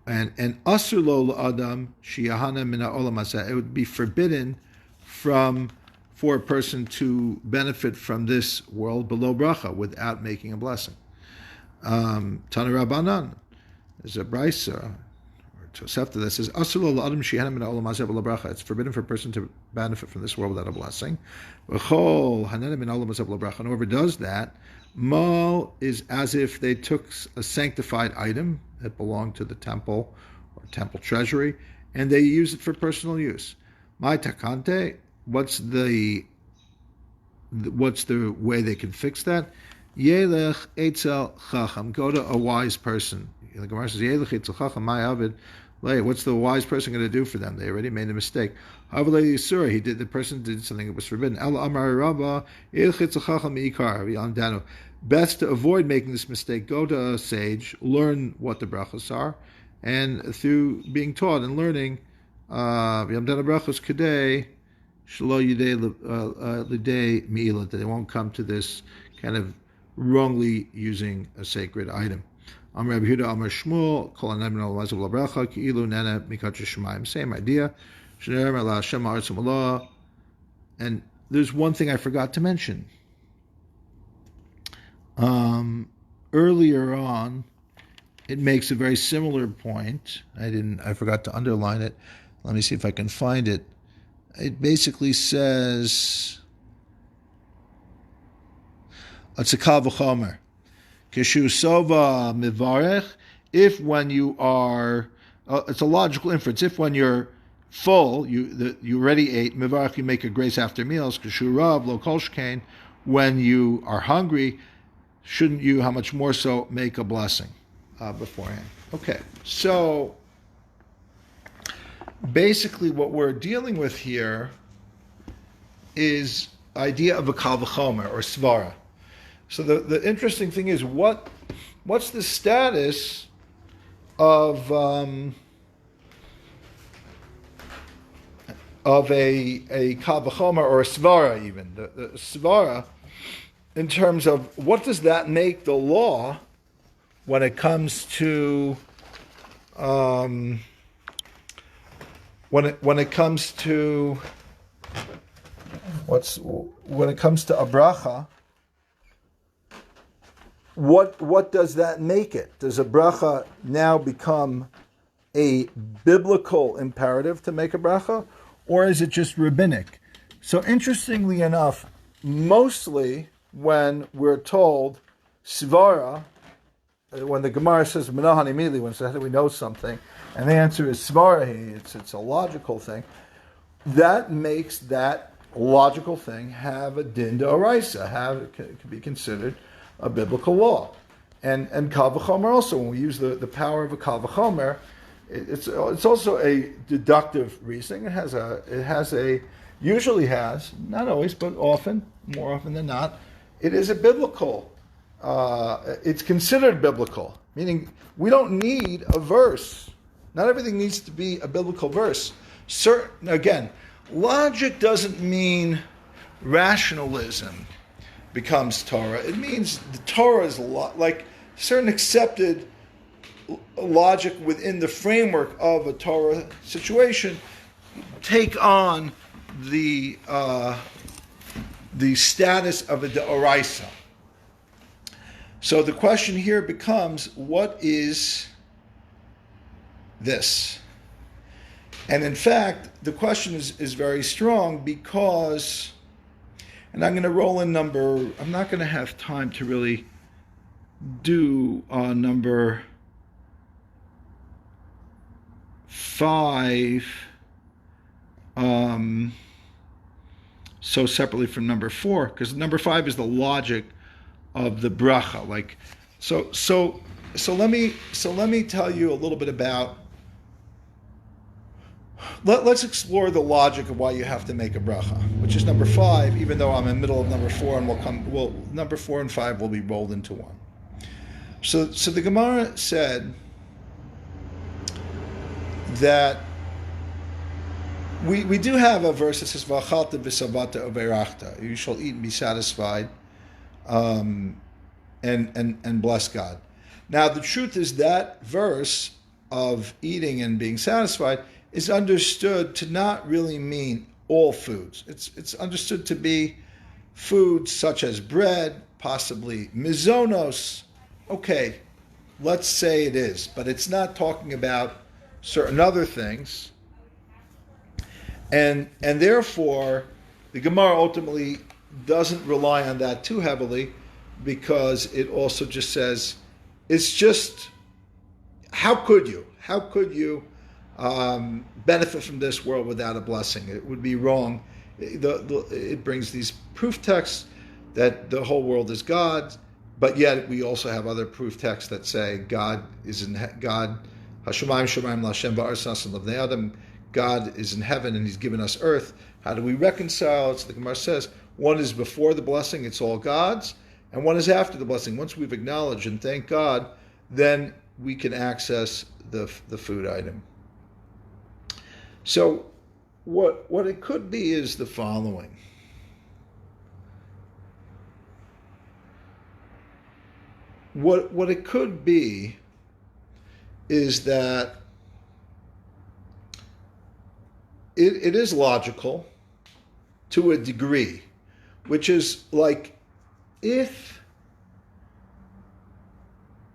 And asur lo adam sheyahana min ha'olam hazeh. It would be forbidden for a person to benefit from this world below bracha without making a blessing. Tana Rabbanan. There's a brisa, or Tosefta, that says, asur lo adam sheyahana min ha'olam hazeh below bracha. It's forbidden for a person to benefit from this world without a blessing. V'chol hanana min ha'olam hazeh below bracha. And whoever does that, mal is as if they took a sanctified item that belonged to the temple or temple treasury, and they use it for personal use. My takante, what's the way they can fix that? Yelech etzel chacham, go to a wise person. The Gemara says, Yelech etzel chacham, my avid. What's the wise person going to do for them? They already made a mistake. The person did something that was forbidden. Best to avoid making this mistake, go to a sage, learn what the brachos are, and through being taught and learning, that they won't come to this kind of wrongly using a sacred item. Same idea. And there's one thing I forgot to mention. Earlier on, it makes a very similar point. I forgot to underline it. Let me see if I can find it. It basically says, it's a kal v'chomer. Kishu sova mivarech, if when you are, it's a logical inference, if when you're full, you already ate, mivarech, you make a grace after meals, kishu rav lo kol shkein, when you are hungry, shouldn't you, how much more so, make a blessing beforehand? Okay, so basically what we're dealing with here is idea of a kal v'chomer or svara. So the interesting thing is what's the status of a kal v'chomer or a svara even. The svara, in terms of what does that make the law when it comes to when it comes to a bracha, what does that make it? Does a bracha now become a biblical imperative to make a bracha, or is it just rabbinic? So interestingly enough, mostly when we're told svara, when the Gemara says menahan immediately, when it says how do we know something, and the answer is svara, it's a logical thing, that makes that logical thing have a din d'oraisa, it can be considered a biblical law. And kal v'chomer also, when we use the power of a kal v'chomer, it's also a deductive reasoning. It usually has, not always, but often, more often than not, it is a biblical, it's considered biblical, meaning we don't need a verse. Not everything needs to be a biblical verse. Again, logic doesn't mean rationalism becomes Torah. It means the Torah is like certain accepted logic within the framework of a Torah situation take on the status of a deoraisa. So the question here becomes, what is this? And in fact, the question is very strong because, and I'm going to roll in I'm not going to have time to really do number 5 so separately from number 4, because number 5 is the logic of the bracha. Like, so let me tell you a little bit about. Let's explore the logic of why you have to make a bracha, which is number 5. Even though I'm in the middle of number 4, and number 4 and 5 will be rolled into one. So the Gemara said that we do have a verse that says "V'achalta v'savata uberachta." You shall eat and be satisfied, and bless God. Now the truth is that verse of eating and being satisfied is understood to not really mean all foods. It's understood to be foods such as bread, possibly mizonos. Okay, let's say it is, but it's not talking about certain other things. And therefore, the Gemara ultimately doesn't rely on that too heavily, because it also just says, it's just, how could you benefit from this world without a blessing? It would be wrong. It brings these proof texts that the whole world is God, but yet we also have other proof texts that say God is in God. Hashemayim Shemayim Lashem Ba'aretz Nasan L'Bnei Adam. God is in heaven and He's given us earth. How do we reconcile it? So the Gemara says one is before the blessing, it's all God's, and one is after the blessing. Once we've acknowledged and thanked God, then we can access the food item. So what it could be is the following. What it could be is that it is logical to a degree, which is like if,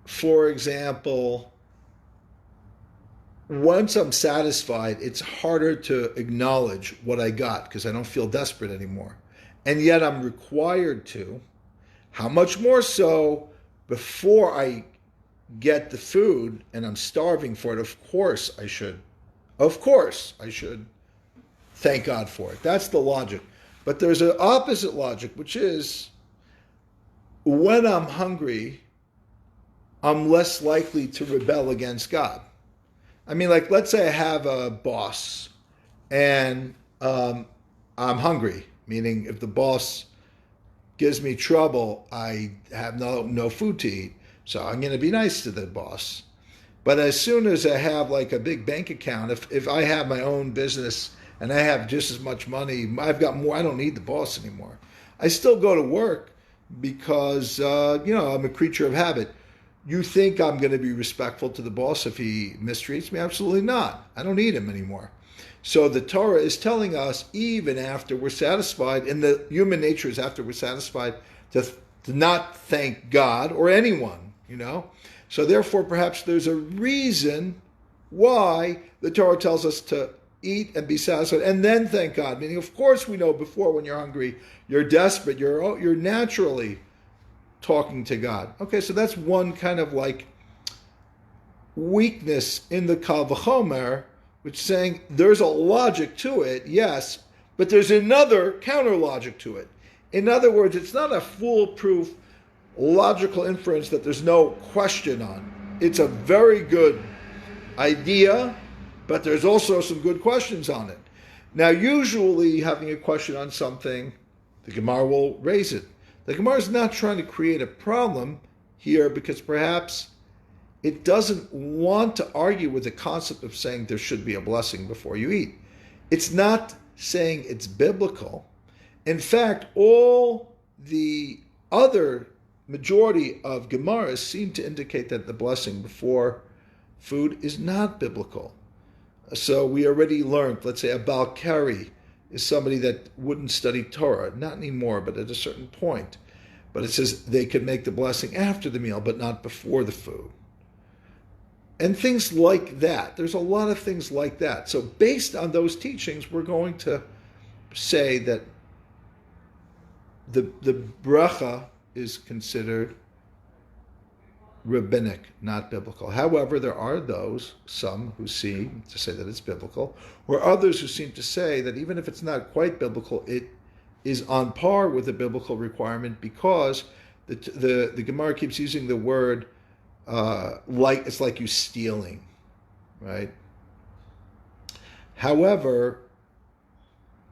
for example, once I'm satisfied, it's harder to acknowledge what I got because I don't feel desperate anymore. And yet I'm required to. How much more so before I get the food and I'm starving for it? Of course I should thank God for it. That's the logic. But there's an opposite logic, which is when I'm hungry, I'm less likely to rebel against God. I mean, like, let's say I have a boss and I'm hungry, meaning if the boss gives me trouble, I have no food to eat. So I'm going to be nice to the boss. But as soon as I have like a big bank account, if I have my own business and I have just as much money, I've got more, I don't need the boss anymore. I still go to work because, I'm a creature of habit. You think I'm going to be respectful to the boss if he mistreats me? Absolutely not. I don't need him anymore. So the Torah is telling us, even after we're satisfied, and the human nature is after we're satisfied, to not thank God or anyone, So therefore, perhaps there's a reason why the Torah tells us to eat and be satisfied and then thank God. Meaning, of course, we know before when you're hungry, you're desperate, you're naturally talking to God. Okay, so that's one kind of like weakness in the Kal V'chomer, which is saying there's a logic to it, yes, but there's another counter logic to it. In other words, it's not a foolproof logical inference that there's no question on. It's a very good idea, but there's also some good questions on it. Now, usually having a question on something, the Gemara will raise it. The Gemara is not trying to create a problem here because perhaps it doesn't want to argue with the concept of saying there should be a blessing before you eat. It's not saying it's biblical. In fact, all the other majority of Gemaras seem to indicate that the blessing before food is not biblical. So we already learned, let's say a Balkari is somebody that wouldn't study Torah, not anymore, but at a certain point. But it says they could make the blessing after the meal, but not before the food. And things like that. There's a lot of things like that. So based on those teachings, we're going to say that the bracha is considered rabbinic, not biblical. However, there are some who seem to say that it's biblical, or others who seem to say that even if it's not quite biblical, it is on par with the biblical requirement, because the Gemara keeps using the word like it's like you stealing, right? However,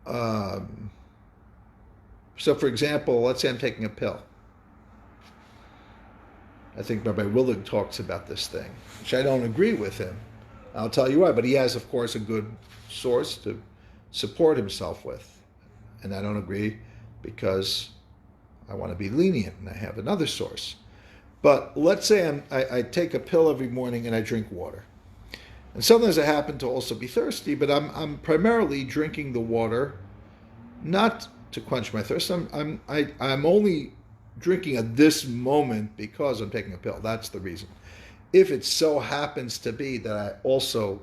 so for example, let's say I'm taking a pill. I think Rabbi Willig talks about this thing, which I don't agree with him. I'll tell you why, but he has, of course, a good source to support himself with. And I don't agree because I want to be lenient and I have another source. But let's say I take a pill every morning and I drink water. And sometimes I happen to also be thirsty, but I'm primarily drinking the water not to quench my thirst. I'm only drinking at this moment because I'm taking a pill. That's the reason. If it so happens to be that I also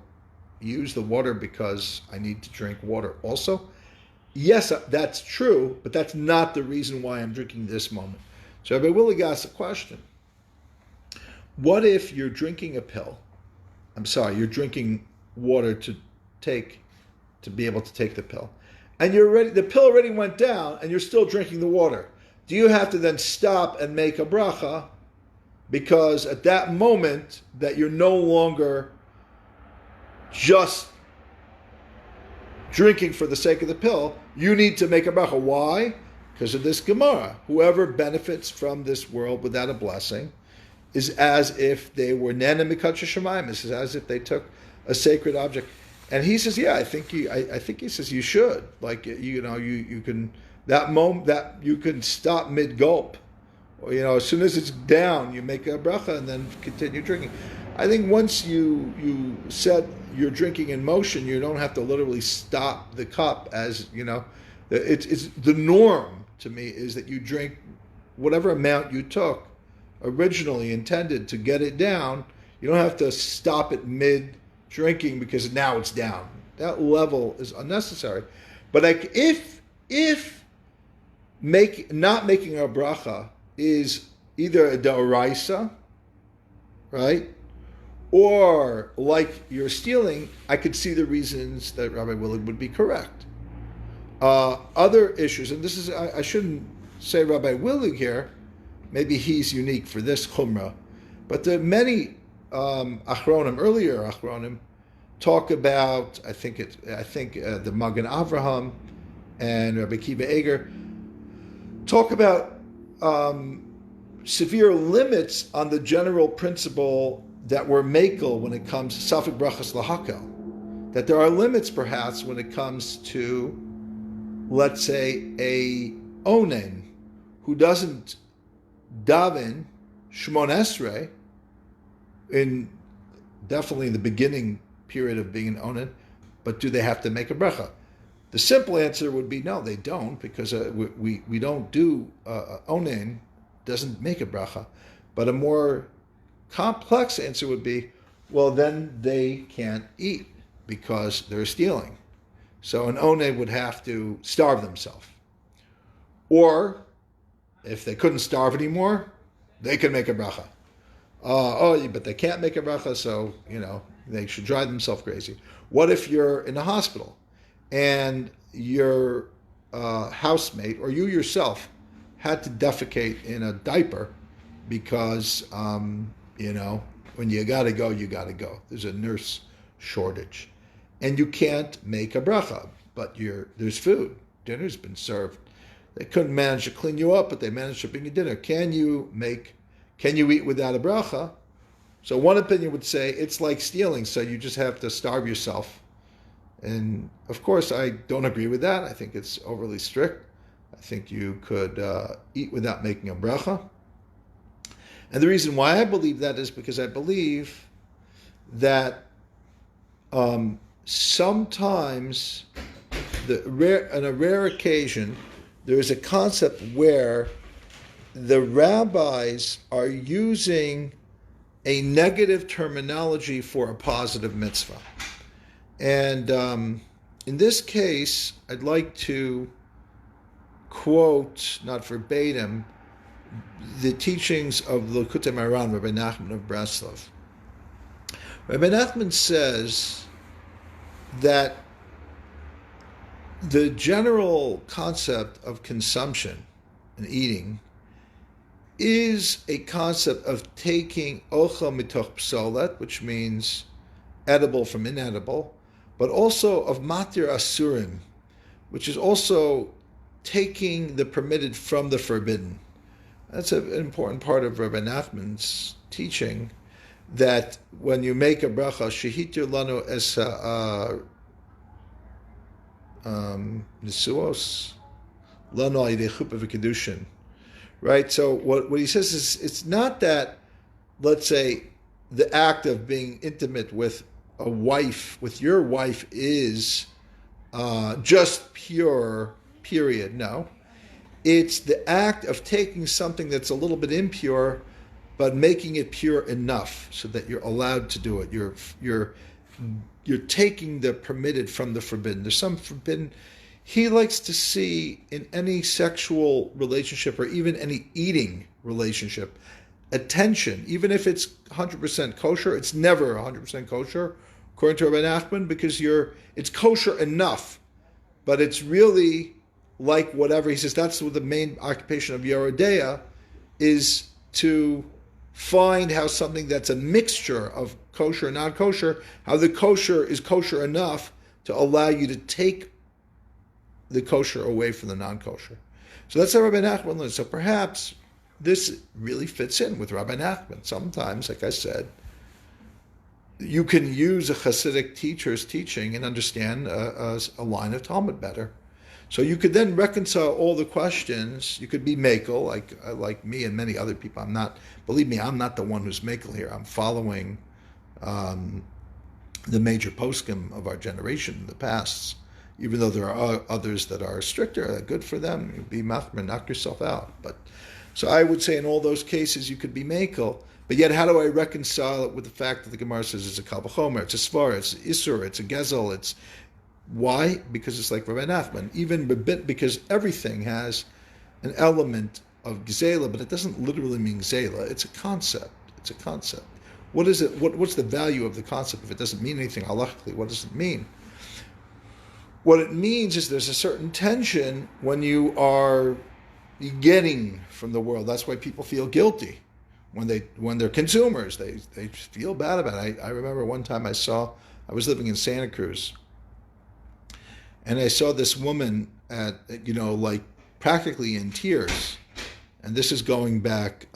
use the water because I need to drink water also, yes, that's true, but that's not the reason why I'm drinking this moment. So Rabbi Willig asked a question. What if you're drinking a pill? You're drinking water to be able to take the pill. And the pill already went down and you're still drinking the water. Do you have to then stop and make a bracha? Because at that moment that you're no longer just drinking for the sake of the pill, you need to make a bracha. Why? Because of this Gemara. Whoever benefits from this world without a blessing is as if they were nana mikatcha shemayim. This is as if they took a sacred object. And he says, yeah, I think he says you should. Like, you can, that moment that you can stop mid gulp, or as soon as it's down, you make a bracha and then continue drinking. I think once you set your drinking in motion, you don't have to literally stop the cup. It's the norm to me is that you drink whatever amount you took originally intended to get it down. You don't have to stop it mid drinking because now it's down. That level is unnecessary. But if not making a bracha is either a deraisa, right, or like you're stealing, I could see the reasons that Rabbi Willig would be correct. Other issues, and this is, I shouldn't say Rabbi Willig here, maybe he's unique for this chumrah, but the many earlier achronim, talk about, I think the Magen Avraham and Rabbi Kiva Eger talk about severe limits on the general principle that we're makel when it comes to safek brachas lahakel. That there are limits perhaps when it comes to, let's say, a onen who doesn't daven Shmon Esrei definitely in the beginning period of being an onen, but do they have to make a bracha? The simple answer would be no, they don't, because we don't do onen doesn't make a bracha. But a more complex answer would be, well, then they can't eat because they're stealing. So an onen would have to starve themselves. Or if they couldn't starve anymore, they could make a bracha. But they can't make a bracha, so they should drive themselves crazy. What if you're in a hospital and your housemate or you yourself had to defecate in a diaper because when you gotta go, you gotta go. There's a nurse shortage, and you can't make a bracha, but there's food. Dinner's been served. They couldn't manage to clean you up, but they managed to bring you dinner. Can you eat without a bracha? So one opinion would say it's like stealing, so you just have to starve yourself. And of course, I don't agree with that. I think it's overly strict. I think you could eat without making a bracha. And the reason why I believe that is because I believe that sometimes, on a rare occasion, there is a concept where the rabbis are using a negative terminology for a positive mitzvah. And in this case, I'd like to quote, not verbatim, the teachings of the Likutei Moharan, Rabbi Nachman of Breslov. Rabbi Nachman says that the general concept of consumption and eating is a concept of taking ochel mitoch psolet, which means edible from inedible, but also of matir asurim, which is also taking the permitted from the forbidden. That's an important part of Rabbi Nachman's teaching, that when you make a bracha, shehitir lanu es nisuos lanu al yidei chuppah v'kedushin. Right? So what he says is, it's not that, let's say, the act of being intimate with a wife, with your wife, is just pure, period. No. It's the act of taking something that's a little bit impure, but making it pure enough so that you're allowed to do it. You're taking the permitted from the forbidden. There's some forbidden. He likes to see in any sexual relationship or even any eating relationship, attention, even if it's 100% kosher, it's never 100% kosher, according to Rabbi Nachman, because it's kosher enough, but it's really like whatever. He says that's what the main occupation of Yerodea is, to find how something that's a mixture of kosher and non-kosher, how the kosher is kosher enough to allow you to take the kosher away from the non-kosher. So that's how Rabbi Nachman learns. So perhaps this really fits in with Rabbi Nachman. Sometimes, like I said, you can use a Hasidic teacher's teaching and understand a line of Talmud better. So you could then reconcile all the questions. You could be makel, like me and many other people. Believe me, I'm not the one who's makel here. I'm following the major poskim of our generation in the past. Even though there are others that are stricter, good for them. Be machmer, knock yourself out. But so I would say in all those cases you could be makel. But yet, how do I reconcile it with the fact that the Gemara says it's a Carlebach, it's a svara, it's isur, it's a gezel, it's why? Because it's like Rabbi Nachman. Even because everything has an element of gzela, but it doesn't literally mean gzela. It's a concept. It's a concept. What is it? What's the value of the concept if it doesn't mean anything halachically? What does it mean? What it means is there's a certain tension when you are getting from the world. That's why people feel guilty when they're consumers. They feel bad about it. I remember one time I was living in Santa Cruz, and I saw this woman like practically in tears, and this is going back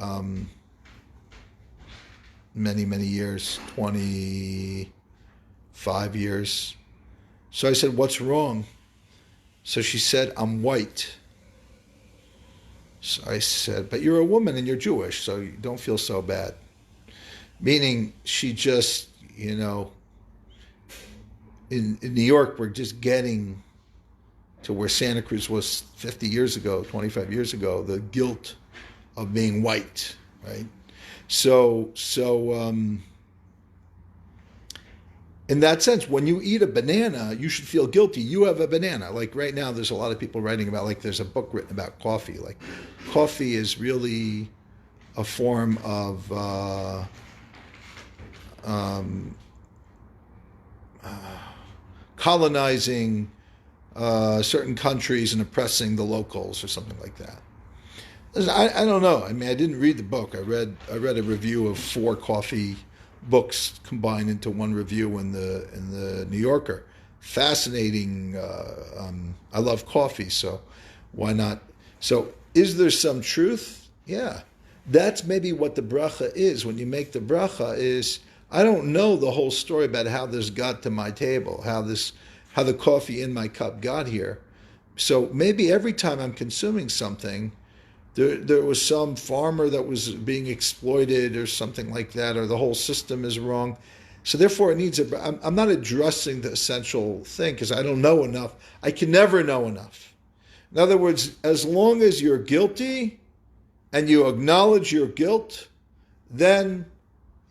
many, many years, 25 years. So I said, "What's wrong?" So she said, "I'm white." So I said, "But you're a woman and you're Jewish, so you don't feel so bad." Meaning she just, in New York, we're just getting to where Santa Cruz was 50 years ago, 25 years ago, the guilt of being white, right? So in that sense, when you eat a banana, you should feel guilty. You have a banana. Like right now, there's a lot of people writing about, like there's a book written about coffee. Like coffee is really a form of colonizing certain countries and oppressing the locals or something like that. I don't know. I mean, I didn't read the book. I read a review of 4 coffee books combined into one review in the New Yorker. Fascinating. I love coffee, so why not? So is there some truth? Yeah. That's maybe what the bracha is. When you make the bracha is, I don't know the whole story about how this got to my table, how the coffee in my cup got here. So maybe every time I'm consuming something, there was some farmer that was being exploited or something like that, or the whole system is wrong. So therefore, it needs I'm not addressing the essential thing because I don't know enough. I can never know enough. In other words, as long as you're guilty and you acknowledge your guilt, then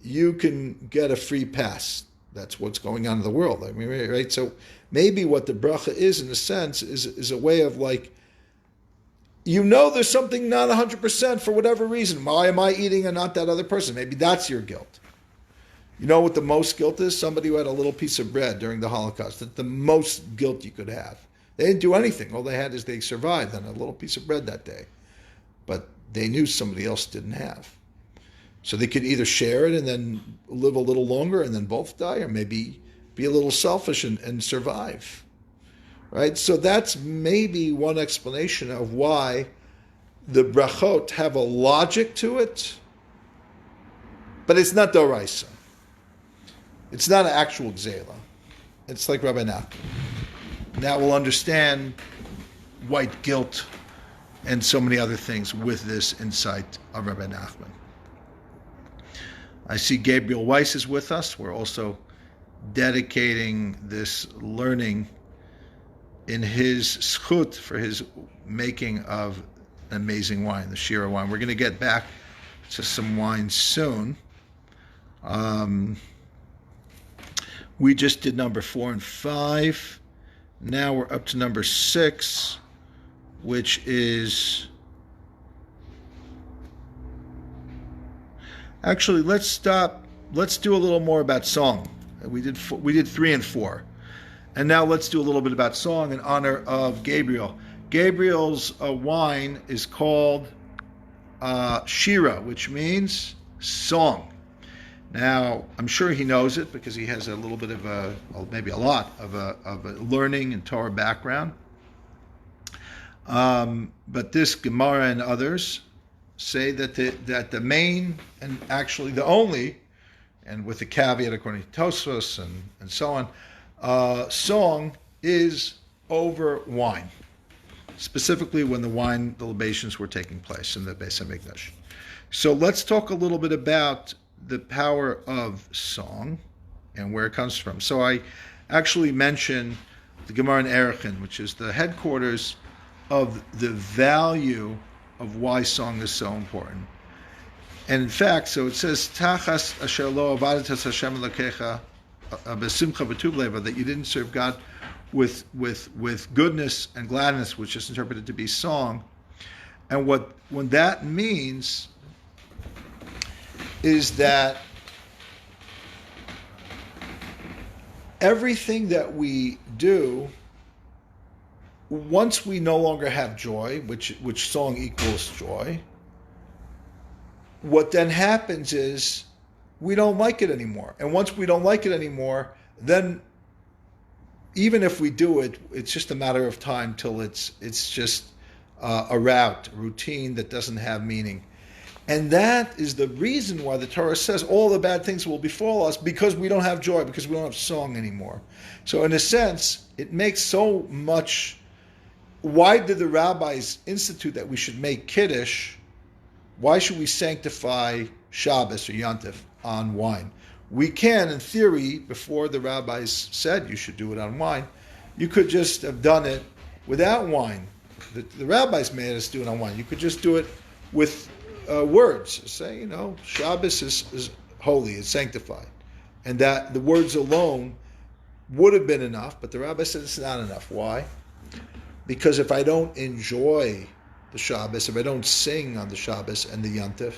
you can get a free pass. That's what's going on in the world. I mean, right? So maybe what the bracha is, in a sense, is a way of like, there's something not 100% for whatever reason. Why am I eating and not that other person? Maybe that's your guilt. You know what the most guilt is? Somebody who had a little piece of bread during the Holocaust. That's the most guilt you could have. They didn't do anything. All they had is they survived on a little piece of bread that day. But they knew somebody else didn't have. So they could either share it and then live a little longer and then both die, or maybe be a little selfish and survive. Right? So that's maybe one explanation of why the brachot have a logic to it, but it's not Toraso. It's not an actual gzela. It's like Rabbi Nachman. Now we'll understand white guilt and so many other things with this insight of Rabbi Nachman. I see Gabriel Weiss is with us. We're also dedicating this learning in his schut for his making of amazing wine, the Shira wine. We're going to get back to some wine soon. We just did number 4 and 5. Now we're up to number 6, which is... Actually, let's stop. Let's do a little more about song. We did 3 and 4. And now let's do a little bit about song in honor of Gabriel. Gabriel's wine is called Shira, which means song. Now, I'm sure he knows it because he has a little bit of maybe a lot of a learning and Torah background. But this Gemara and others say that the main and actually the only, and with the caveat according to Toraso and so on, song is over wine, specifically when the libations were taking place in the Beis Hamikdash. So let's talk a little bit about the power of song and where it comes from. So I actually mentioned the Gemara in Erechin, which is the headquarters of the value of why song is so important. And in fact, so it says, Tachas asher lo avadatas Hashem Elokecha b'simcha v'tuv leva, that you didn't serve God with goodness and gladness, which is interpreted to be song. And what that means is that everything that we do, once we no longer have joy, which song equals joy, what then happens is we don't like it anymore. And once we don't like it anymore, then even if we do it, it's just a matter of time till it's just a routine that doesn't have meaning. And that is the reason why the Torah says all the bad things will befall us, because we don't have joy, because we don't have song anymore. So in a sense, it makes so much. Why did the rabbis institute that we should make Kiddush? Why should we sanctify Shabbos or Yantif on wine? We can, in theory, before the rabbis said you should do it on wine, you could just have done it without wine. The rabbis made us do it on wine. You could just do it with words. Say, Shabbos is holy, it's sanctified. And that the words alone would have been enough, but the rabbi said it's not enough. Why? Because if I don't enjoy the Shabbos, if I don't sing on the Shabbos and the Yantif,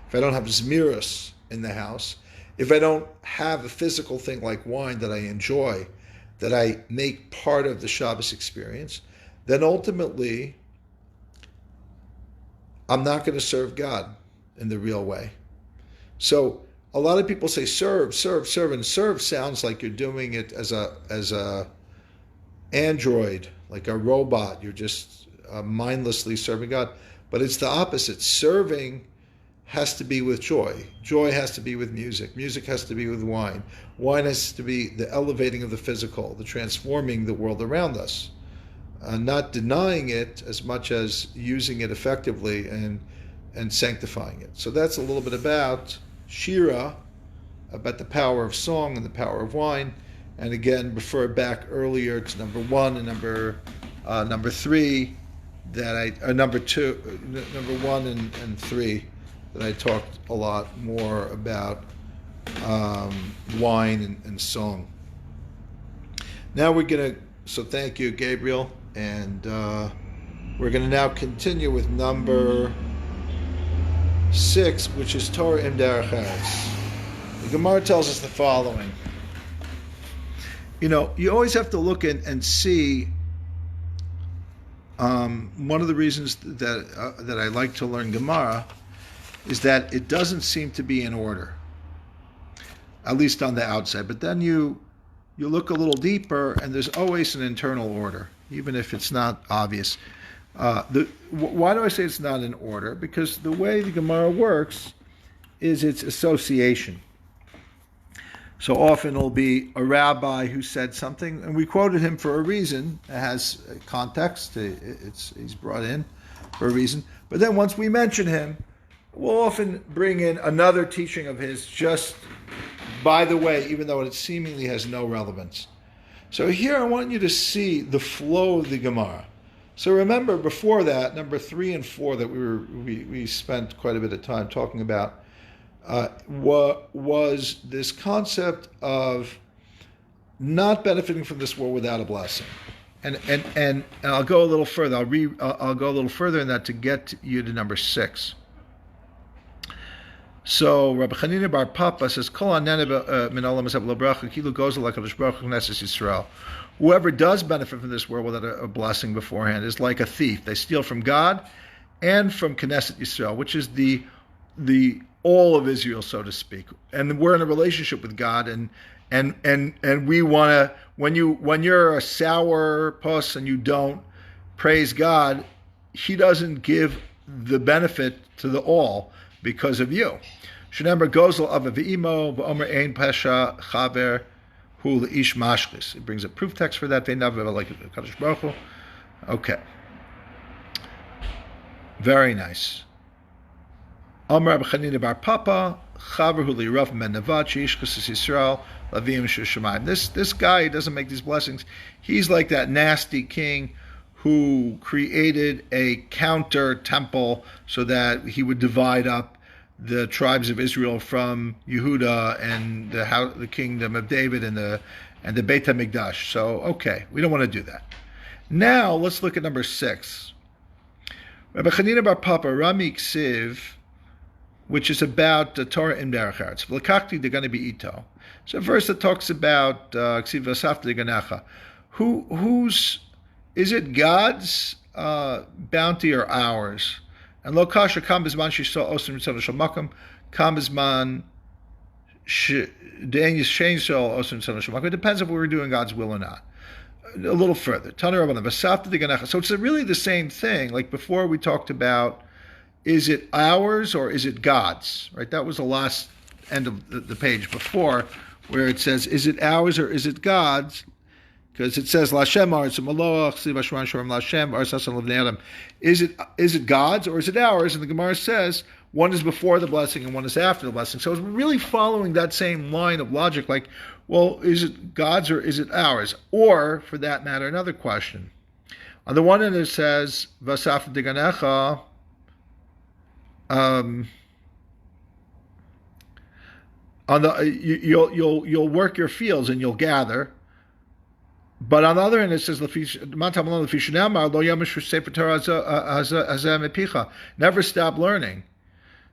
if I don't have Zmiros in the house, if I don't have a physical thing like wine that I enjoy, that I make part of the Shabbos experience, then ultimately I'm not going to serve God in the real way. So a lot of people say serve, and serve sounds like you're doing it as a android, like a robot. You're just mindlessly serving God. But it's the opposite. Serving has to be with joy. Joy has to be with music. Music has to be with wine. Wine has to be the elevating of the physical, the transforming the world around us. Not denying it as much as using it effectively and sanctifying it. So that's a little bit about Shira, about the power of song and the power of wine. And again, refer back earlier to number 1 and number 3 number 1 and 3 that I talked a lot more about wine and song. Now so thank you, Gabriel, and we're going to now continue with number 6, which is Torah im derech eretz. The Gemara tells us the following. You always have to look and see. One of the reasons that I like to learn Gemara is that it doesn't seem to be in order, at least on the outside. But then you look a little deeper, and there's always an internal order, even if it's not obvious. Why do I say it's not in order? Because the way the Gemara works is its association. So often it'll be a rabbi who said something, and we quoted him for a reason. It has context. He's brought in for a reason. But then once we mention him, we'll often bring in another teaching of his just by the way, even though it seemingly has no relevance. So here I want you to see the flow of the Gemara. So remember, before that, number 3 and 4 that we spent quite a bit of time talking about, what was this concept of not benefiting from this world without a blessing, and I'll go a little further. I'll go a little further in that to get you to number 6. So Rabbi Chanina bar Papa says, "Kol anena min olam hazeh bracha kilu gozel lakadosh baruch hu knesses Yisrael." Whoever does benefit from this world without a blessing beforehand is like a thief. They steal from God and from Knesset Yisrael, which is the all of Israel, so to speak. And we're in a relationship with God, and we want to, when you're a sour puss and you don't praise God, He doesn't give the benefit to the all because of you. Shenemar gozel ava v'imo v'omer ein pesha chaver hu leish mashkis. It brings a proof text for that. They never like Kadosh Baruch Hu. Okay, very nice. Amar Rabbi Chanina bar Papa chaver hu leirav men nevat sheishkas Yisrael lavim shushamayim. This guy doesn't make these blessings. He's like that nasty king who created a counter temple so that he would divide up the tribes of Israel from Yehuda and the kingdom of David and the Beit HaMikdash. So, okay, we don't want to do that. Now, let's look at number 6. Rabbi Chanina bar Papa Rami Ksiv, which is about the Torah im derech eretz. V'lekachti degani be'ito. So, a verse that talks about Ksiv v'asafti deganecha. Is it God's bounty or ours? And lo kasha kam bizman shishol osim mitzvah shamakim, kam bizman de'en yishol osim mitzvah shamakim. It depends if we were doing God's will or not. A little further. Tana Rabbanan v'safta deganecha. So it's really the same thing. Like before, we talked about, is it ours or is it God's? Right. That was the last end of the page before, where it says, is it ours or is it God's? Because it says Lashem Aretz Maloach Siv Ashman Shorim Lashem Arsasan Levnei Adam. Is it God's or is it ours? And the Gemara says one is before the blessing and one is after the blessing. So it's really following that same line of logic. Like, well, is it God's or is it ours? Or, for that matter, another question. On the one hand, it says Vasaf Deganecha. You'll work your fields and you'll gather. But on the other hand, it says, never stop learning.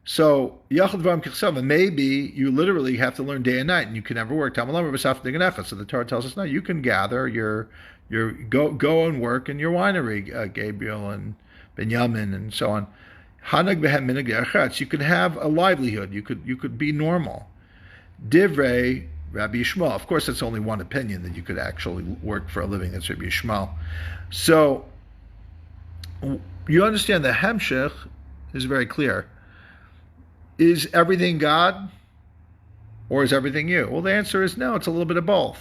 So, maybe you literally have to learn day and night, and you can never work. So the Torah tells us, no, you can gather go and work in your winery, Gabriel and Benjamin and so on. You could have a livelihood. You could be normal. Divrei Rabbi Yishmael. Of course, that's only one opinion that you could actually work for a living. That's Rabbi Yishmael. So, you understand the Hemshech is very clear. Is everything God or is everything you? Well, the answer is no. It's a little bit of both.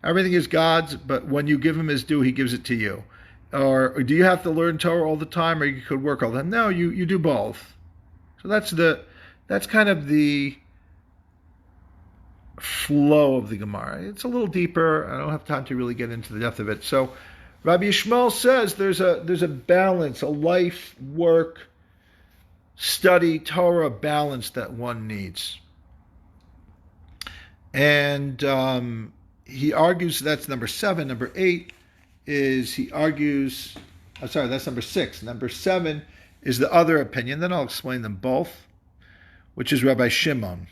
Everything is God's, but when you give Him His due, He gives it to you. Or do you have to learn Torah all the time, or you could work all the time? No, you do both. So that's kind of the flow of the Gemara. It's a little deeper. I don't have time to really get into the depth of it. So Rabbi Yishmael says there's a balance, a life, work, study, Torah balance that one needs. And he argues that's number 7. Number 8 is he argues. I'm sorry, that's number 6. Number 7 is the other opinion. Then I'll explain them both, which is Rabbi Shimon.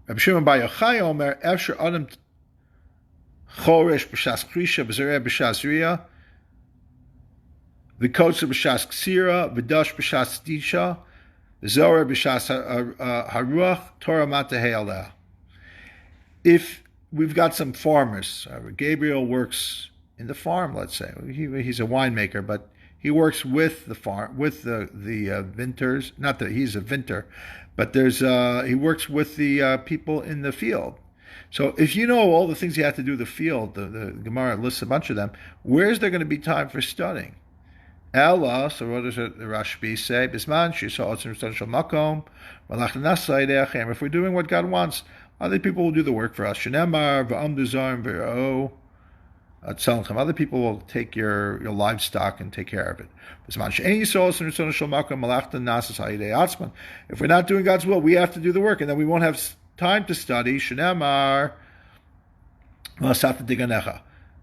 Rabbi Shimon Bar Yochai Omer Efshar Adam Choresh B'Shas Krisha B'Zereh B'Shas Riyah V'Kotzer B'Shas Ksira V'Dash B'Shas Disha V'Zorer B'Shas Haruach Torah Matahei Aleh. If we've got some farmers, Gabriel works in the farm, let's say. He's a winemaker, but he works with the farm, with the vintners. Not that he's a vinter, but he works with the people in the field. So if you know all the things you have to do in the field, the Gemara lists a bunch of them, where's there going to be time for studying? Ella, so what does the Rashbi say? Bisman makom, if we're doing what God wants, other people will do the work for us. Other people will take your livestock and take care of it. If we're not doing God's will, we have to do the work, and then we won't have time to study.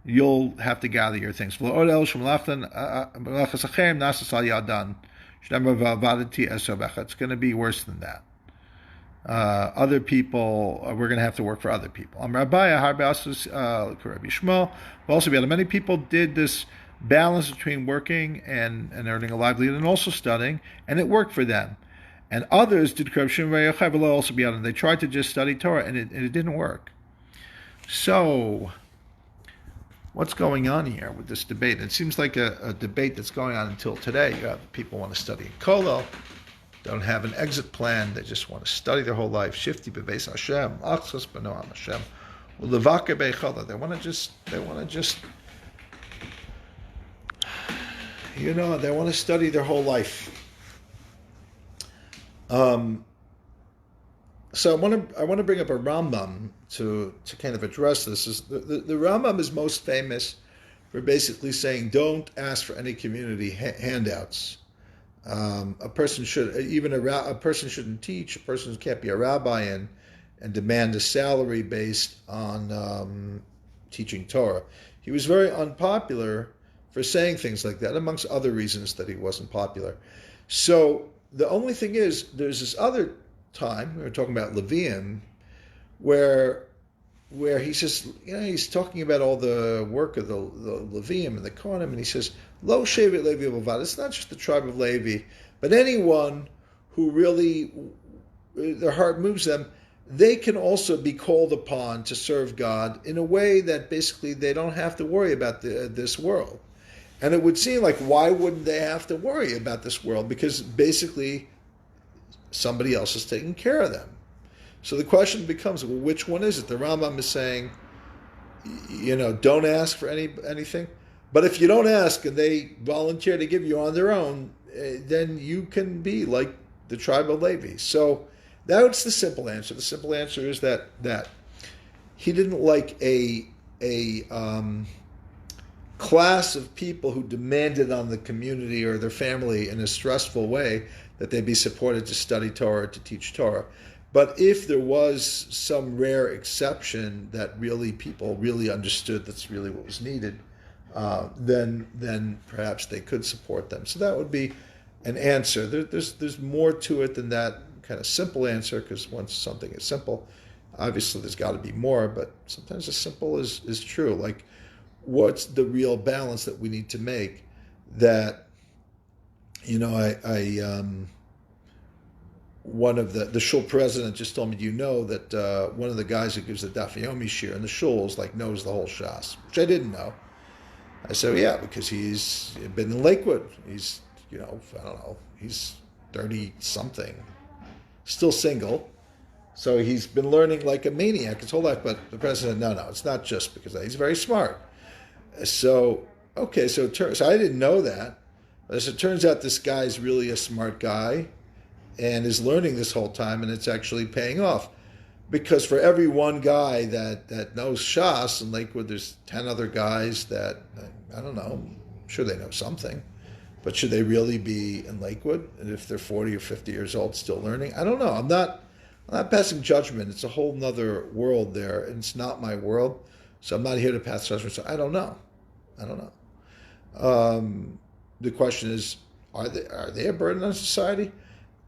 You'll have to gather your things. It's going to be worse than that. Other people, we're going to have to work for other people. Many people did this balance between working and earning a livelihood and also studying, and it worked for them. And others did also be and they tried to just study Torah, and it didn't work. So, what's going on here with this debate? It seems like a debate that's going on until today. You have people want to study in Kollel, don't have an exit plan. They just want to study their whole life. Shifti bebeis Hashem, achzos b'noam Hashem, ulevake beichola. They want to just, they want to study their whole life. So I want to bring up a Rambam to kind of address this. The Rambam is most famous for basically saying don't ask for any community handouts. A person shouldn't teach. A person can't be a rabbi and demand a salary based on teaching Torah. He was very unpopular for saying things like that, amongst other reasons that he wasn't popular. So the only thing is, there's this other time, we were talking about Levium, where he's just, he's talking about all the work of the Levium and the Kohanim, and he says, Lo Shevet Levi Bavad. It's not just the tribe of Levi, but anyone who really, their heart moves them, they can also be called upon to serve God in a way that basically they don't have to worry about this world. And it would seem like, why wouldn't they have to worry about this world? Because basically somebody else is taking care of them. So the question becomes, well, which one is it? The Rambam is saying, don't ask for anything. But if you don't ask and they volunteer to give you on their own, then you can be like the tribe of Levi. So that's the simple answer. The simple answer is that he didn't like a class of people who demanded on the community or their family in a stressful way that they be supported to study Torah, to teach Torah. But if there was some rare exception that really people really understood that's really what was needed, then perhaps they could support them. So that would be an answer. There's more to it than that kind of simple answer, because once something is simple, obviously there's got to be more, but sometimes the simple is true. Like, what's the real balance that we need to make that, one of the Shul president just told me, that one of the guys who gives the Daf Yomi Shir in the Shul knows the whole Shas, which I didn't know. I said, yeah, because he's been in Lakewood. He's, I don't know, he's 30-something, still single. So he's been learning like a maniac his whole life. But the president, no, it's not just because of that. He's very smart. So, okay, so I didn't know that. But as it turns out, this guy's really a smart guy and is learning this whole time, and it's actually paying off. Because for every one guy that knows Shas in Lakewood, there's 10 other guys that, I don't know, I'm sure they know something. But should they really be in Lakewood? And if they're 40 or 50 years old still learning? I don't know. I'm I'm not passing judgment. It's a whole nother world there, and it's not my world. So I'm not here to pass judgment. So I don't know. The question is, are they a burden on society?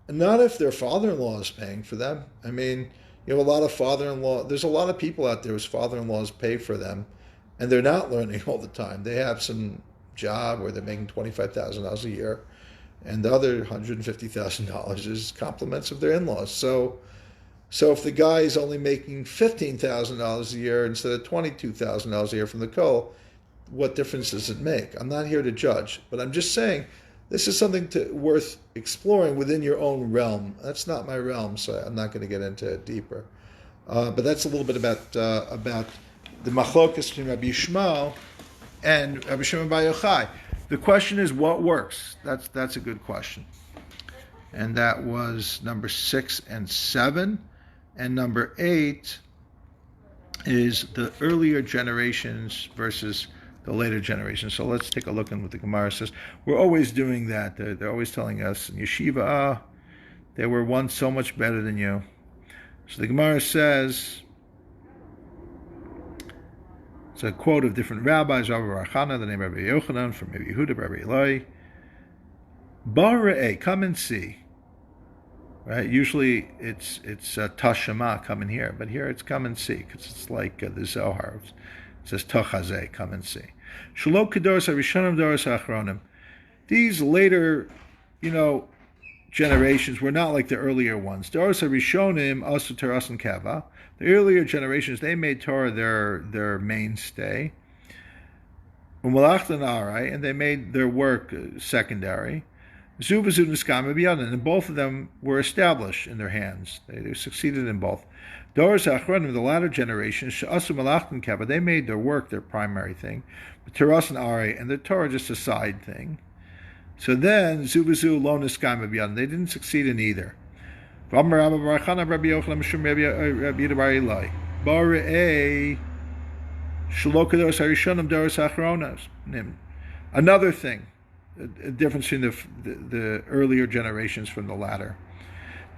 Not if their father-in-law is paying for them. I mean, you have a lot of father-in-law. There's a lot of people out there whose father-in-laws pay for them, and they're not learning all the time. They have some job where they're making $25,000 a year, and the other $150,000 is compliments of their in-laws. So if the guy is only making $15,000 a year instead of $22,000 a year from the co, what difference does it make? I'm not here to judge, but I'm just saying this is something worth exploring within your own realm. That's not my realm, so I'm not going to get into it deeper. But that's a little bit about the machlokas between Rabbi Yishmael and Rabbi Shimon Bar Yochai. The question is, what works? That's a good question. And that was number 6 and 7. And number 8 is the earlier generations versus the later generations. So let's take a look at what the Gemara says. We're always doing that. They're always telling us in yeshiva, they were once so much better than you. So the Gemara says, it's a quote of different rabbis, Rabbi Barachana, the name of Rabbi Yochanan, from Rabbi Yehuda, Rabbi Eloi. Bara'e, come and see. Right? Usually it's tashema, come in here, but here it's come and see, because it's like the Zohar. It says tochazeh, come and see. Shulok kedoros harishonim doros ha'achronim. These later, generations were not like the earlier ones. Doros harishonim asu Toraso and kava. The earlier generations, they made Torah their mainstay. Umalachtan arai, and they made their work secondary. And both of them were established in their hands. They succeeded in both. The latter generations, they made their work their primary thing. Toraso and the Torah just a side thing. So then, they didn't succeed in either. Another thing, a difference in the earlier generations from the latter.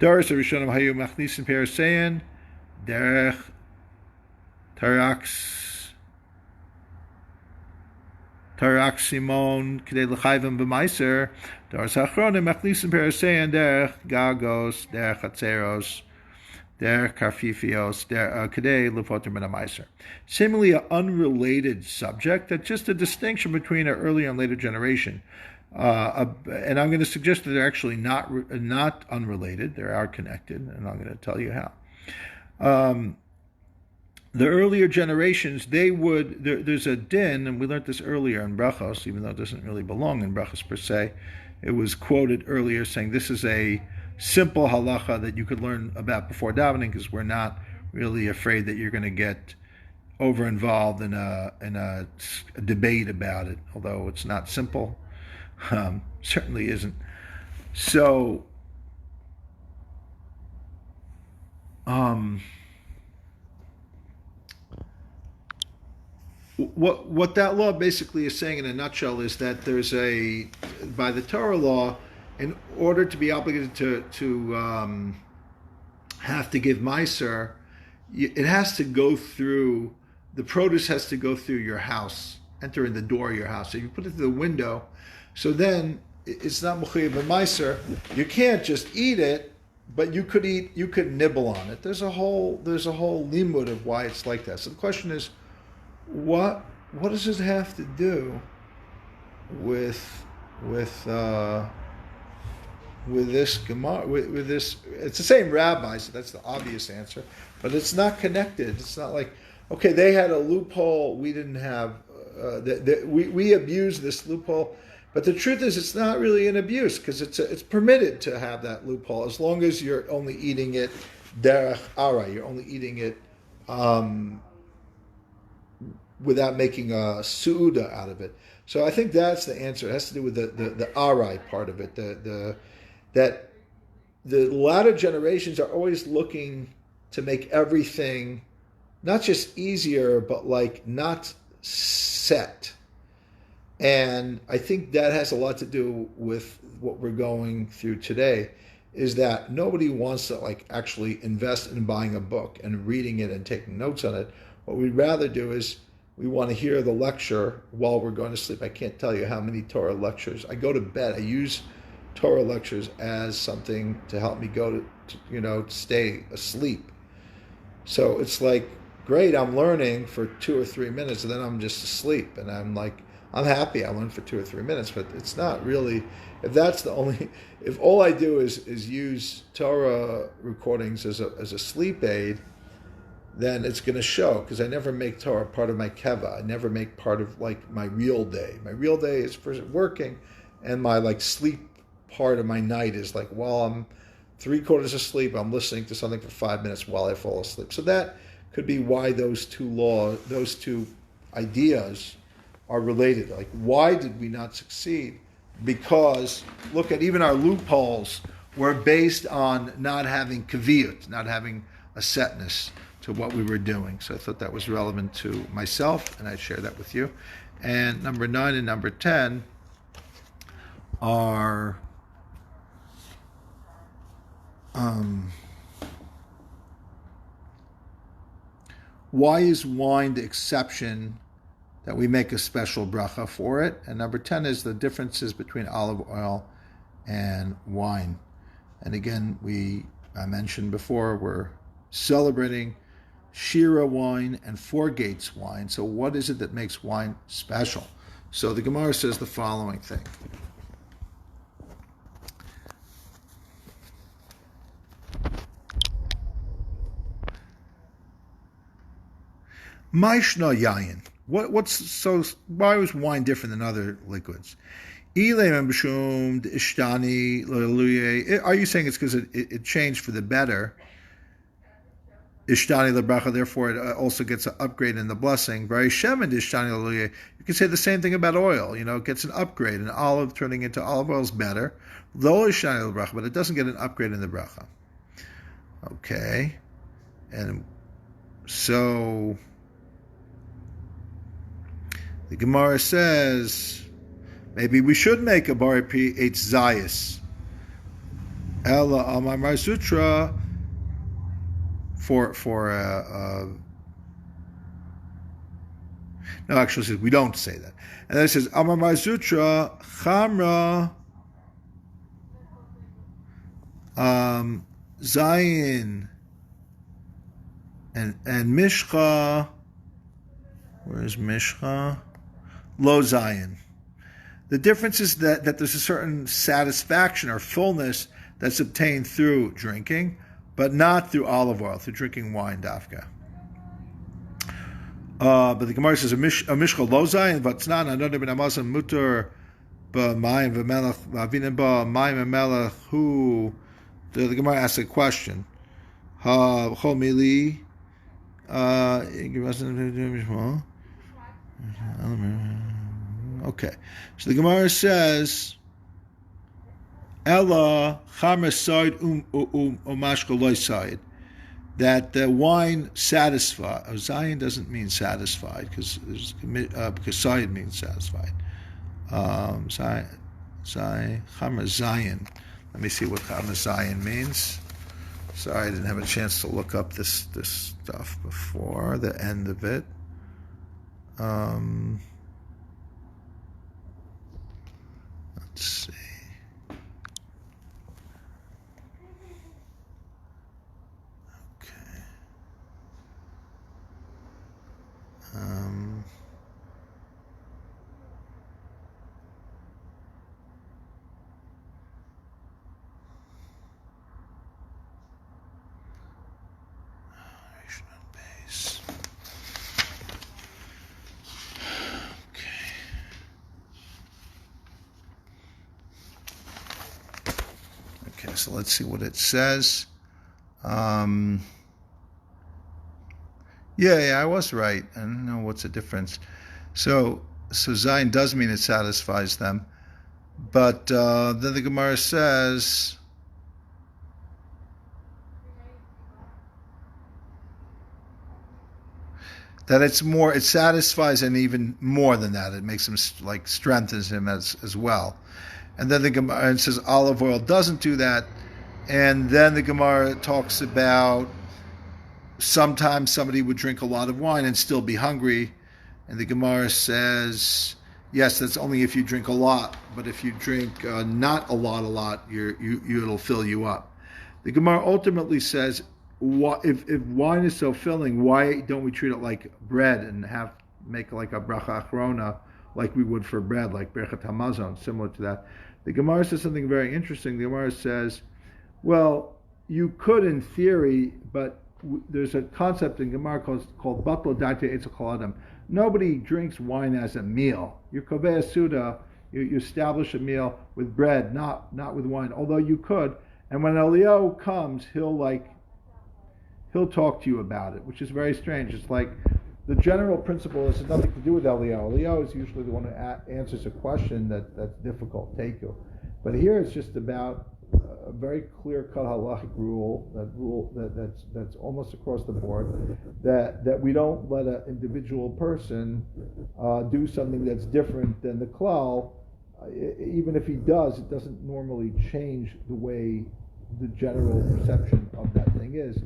Doros harishonim hayu machnisim perasein derech tarak simon k'dei l'chayvim b'maiser. Doros hachronim machnisim perasein derech gagos derech hatzeros derech karfifios k'dei l'poter min ha'maiser. Similarly, an unrelated subject, that's just a distinction between an earlier and later generation. And I'm going to suggest that they're actually not unrelated. They are connected, and I'm going to tell you how. The earlier generations, there's a din, and we learned this earlier in Brachos, even though it doesn't really belong in Brachos per se. It was quoted earlier saying this is a simple halacha that you could learn about before davening, because we're not really afraid that you're going to get over involved in a debate about it, although it's not simple. Certainly isn't. So, what that law basically is saying in a nutshell is that there's by the Torah law, in order to be obligated to have to give meiser, it has to go through, the produce has to go through your house, enter in the door of your house. So you put it through the window. So then it's not mechuyev b'maiser. You can't just eat it, but you could nibble on it. There's a whole limud of why it's like that. So the question is, what does it have to do with this Gemara, with this? It's the same rabbi, so that's the obvious answer, but it's not connected. It's not like, okay, they had a loophole, we didn't have. We abused this loophole. But the truth is, it's not really an abuse, because it's permitted to have that loophole as long as you're only eating it derech ara. You're only eating it without making a su'uda out of it. So I think that's the answer. It has to do with the arai part of it. That the latter generations are always looking to make everything not just easier, but like not set. And I think that has a lot to do with what we're going through today. is that nobody wants to like actually invest in buying a book and reading it and taking notes on it. What we'd rather do is we want to hear the lecture while we're going to sleep. I can't tell you how many Torah lectures. I go to bed. I use Torah lectures as something to help me go to stay asleep. So it's like, great, I'm learning for 2 or 3 minutes, and then I'm just asleep. And I'm like, I'm happy I learned for 2 or 3 minutes, but it's not really, if all I do is use Torah recordings as a sleep aid, then it's going to show, because I never make Torah part of my keva. I never make part of like my real day. My real day is for working, and my like sleep part of my night is like while I'm 3/4 asleep, I'm listening to something for 5 minutes while I fall asleep. So that could be why those two ideas are related. Like, why did we not succeed? Because look at even our loopholes were based on not having kaviyut, not having a setness to what we were doing. So I thought that was relevant to myself, and I'd share that with you. And number 9 and number 10 are why is wine the exception that we make a special bracha for it? And number 10 is the differences between olive oil and wine. And again, I mentioned before, we're celebrating Shira wine and Four Gates wine. So what is it that makes wine special? So the Gemara says the following thing. Maishna yayin. Why was wine different than other liquids? Are you saying it's because it changed for the better? Ishtani lebracha, therefore it also gets an upgrade in the blessing. Very shemen ishtani leluye. You can say the same thing about oil. It gets an upgrade. An olive turning into olive oil is better. Lo ishtani lebracha, but it doesn't get an upgrade in the bracha. Okay, and so the Gemara says maybe we should make a bari pi eitz zayis. Ella amar sutra. No, actually, it says we don't say that. And then it says Amar Marzutra Chamra Zayin and Mishcha. Where's Mishcha? Lo Zayin. The difference is that there's a certain satisfaction or fullness that's obtained through drinking, but not through olive oil, through drinking wine, dafka. But the Gemara says a mishcha lo zayin v'tznan another ben amazon mutar b'mayim v'melech v'avinin b'mayim v'melech who. The Gemara asks a question. Ha chol mili. Okay, so the Gemara says. Ella chamer side umashka loy side, that the wine satisfied. Zion doesn't mean satisfied because side means satisfied. Chamer Zion. Let me see what chamer Zion means. Sorry, I didn't have a chance to look up this stuff before the end of it. Let's see. So let's see what it says. Yeah, I was right. I don't know what's the difference. So Zion does mean it satisfies them, but then the Gemara says that it satisfies him even more than that. It makes him strengthens him as well. And then the Gemara says olive oil doesn't do that, And then the Gemara talks about sometimes somebody would drink a lot of wine and still be hungry. And the Gemara says, yes, that's only if you drink a lot. But if you drink not a lot, it'll fill you up. The Gemara ultimately says, if wine is so filling, why don't we treat it like bread and make like a bracha achrona like we would for bread, like berachat hamazon, similar to that? The Gemara says something very interesting. The Gemara says, well, you could in theory, but there's a concept in Gemara called batlo date etzol adam. Nobody drinks wine as a meal. You kovei suda, you establish a meal with bread, not with wine. Although you could, and when Eliyahu comes, he'll talk to you about it, which is very strange. It's like the general principle has nothing to do with Eliyahu. Eliyahu is usually the one who answers a question that's difficult, take you. But here it's just about a very clear-cut halachic rule that's almost across the board, that we don't let an individual person do something that's different than the klal. Even if he does, it doesn't normally change the way the general perception of that thing is.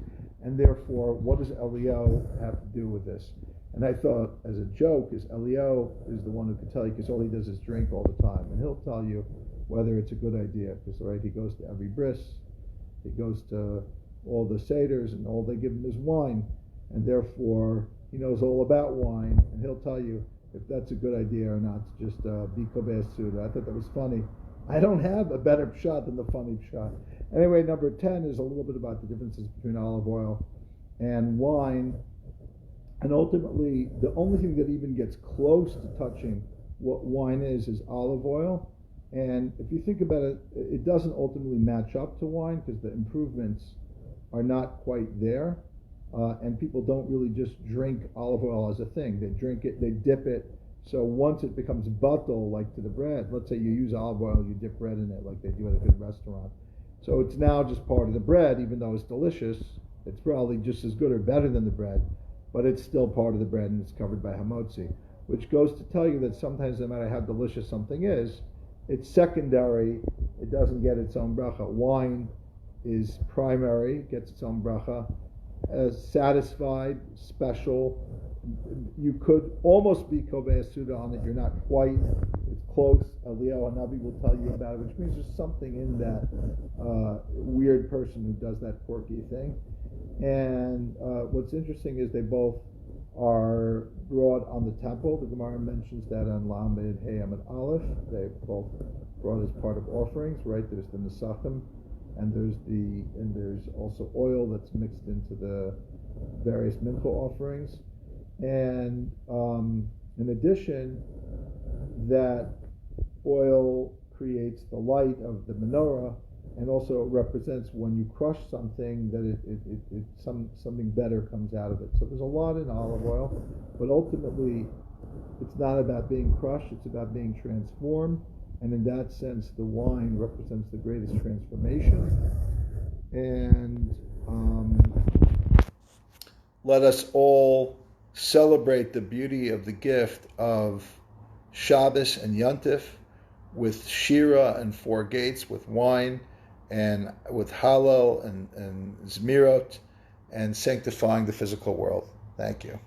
And therefore, what does Eliyahu have to do with this? And I thought, as a joke, Eliyahu is the one who can tell you, because all he does is drink all the time. And he'll tell you whether it's a good idea, because he goes to every bris, he goes to all the seders, and all they give him is wine, and therefore he knows all about wine, and he'll tell you if that's a good idea or not to just be kovei suda. I thought that was funny. I don't have a better shot than the funny shot. Anyway, number 10 is a little bit about the differences between olive oil and wine, and ultimately the only thing that even gets close to touching what wine is olive oil. And if you think about it, it doesn't ultimately match up to wine because the improvements are not quite there. And people don't really just drink olive oil as a thing. They drink it, they dip it. So once it becomes batel, like to the bread, let's say you use olive oil, you dip bread in it like they do at a good restaurant. So it's now just part of the bread, even though it's delicious. It's probably just as good or better than the bread, but it's still part of the bread and it's covered by hamotzi, which goes to tell you that sometimes no matter how delicious something is, it's secondary, it doesn't get its own bracha. Wine is primary, gets its own bracha. Satisfied, special. You could almost be kovei suda on it, you're not quite, it's close. Eliyahu Hanavi will tell you about it, which means there's something in that weird person who does that quirky thing. And what's interesting is they both are brought on the temple. The Gemara mentions that on Lamed, Hayam, and Aleph. They both brought as part of offerings, right? There's the Nesachim, and there's also oil that's mixed into the various mincha offerings. And in addition, that oil creates the light of the menorah, and also represents when you crush something that something better comes out of it. So there's a lot in olive oil, but ultimately it's not about being crushed, it's about being transformed. And in that sense, the wine represents the greatest transformation. And let us all celebrate the beauty of the gift of Shabbos and Yontif with Shira and four gates, with wine, and with Hallel and Zmirot, and sanctifying the physical world. Thank you.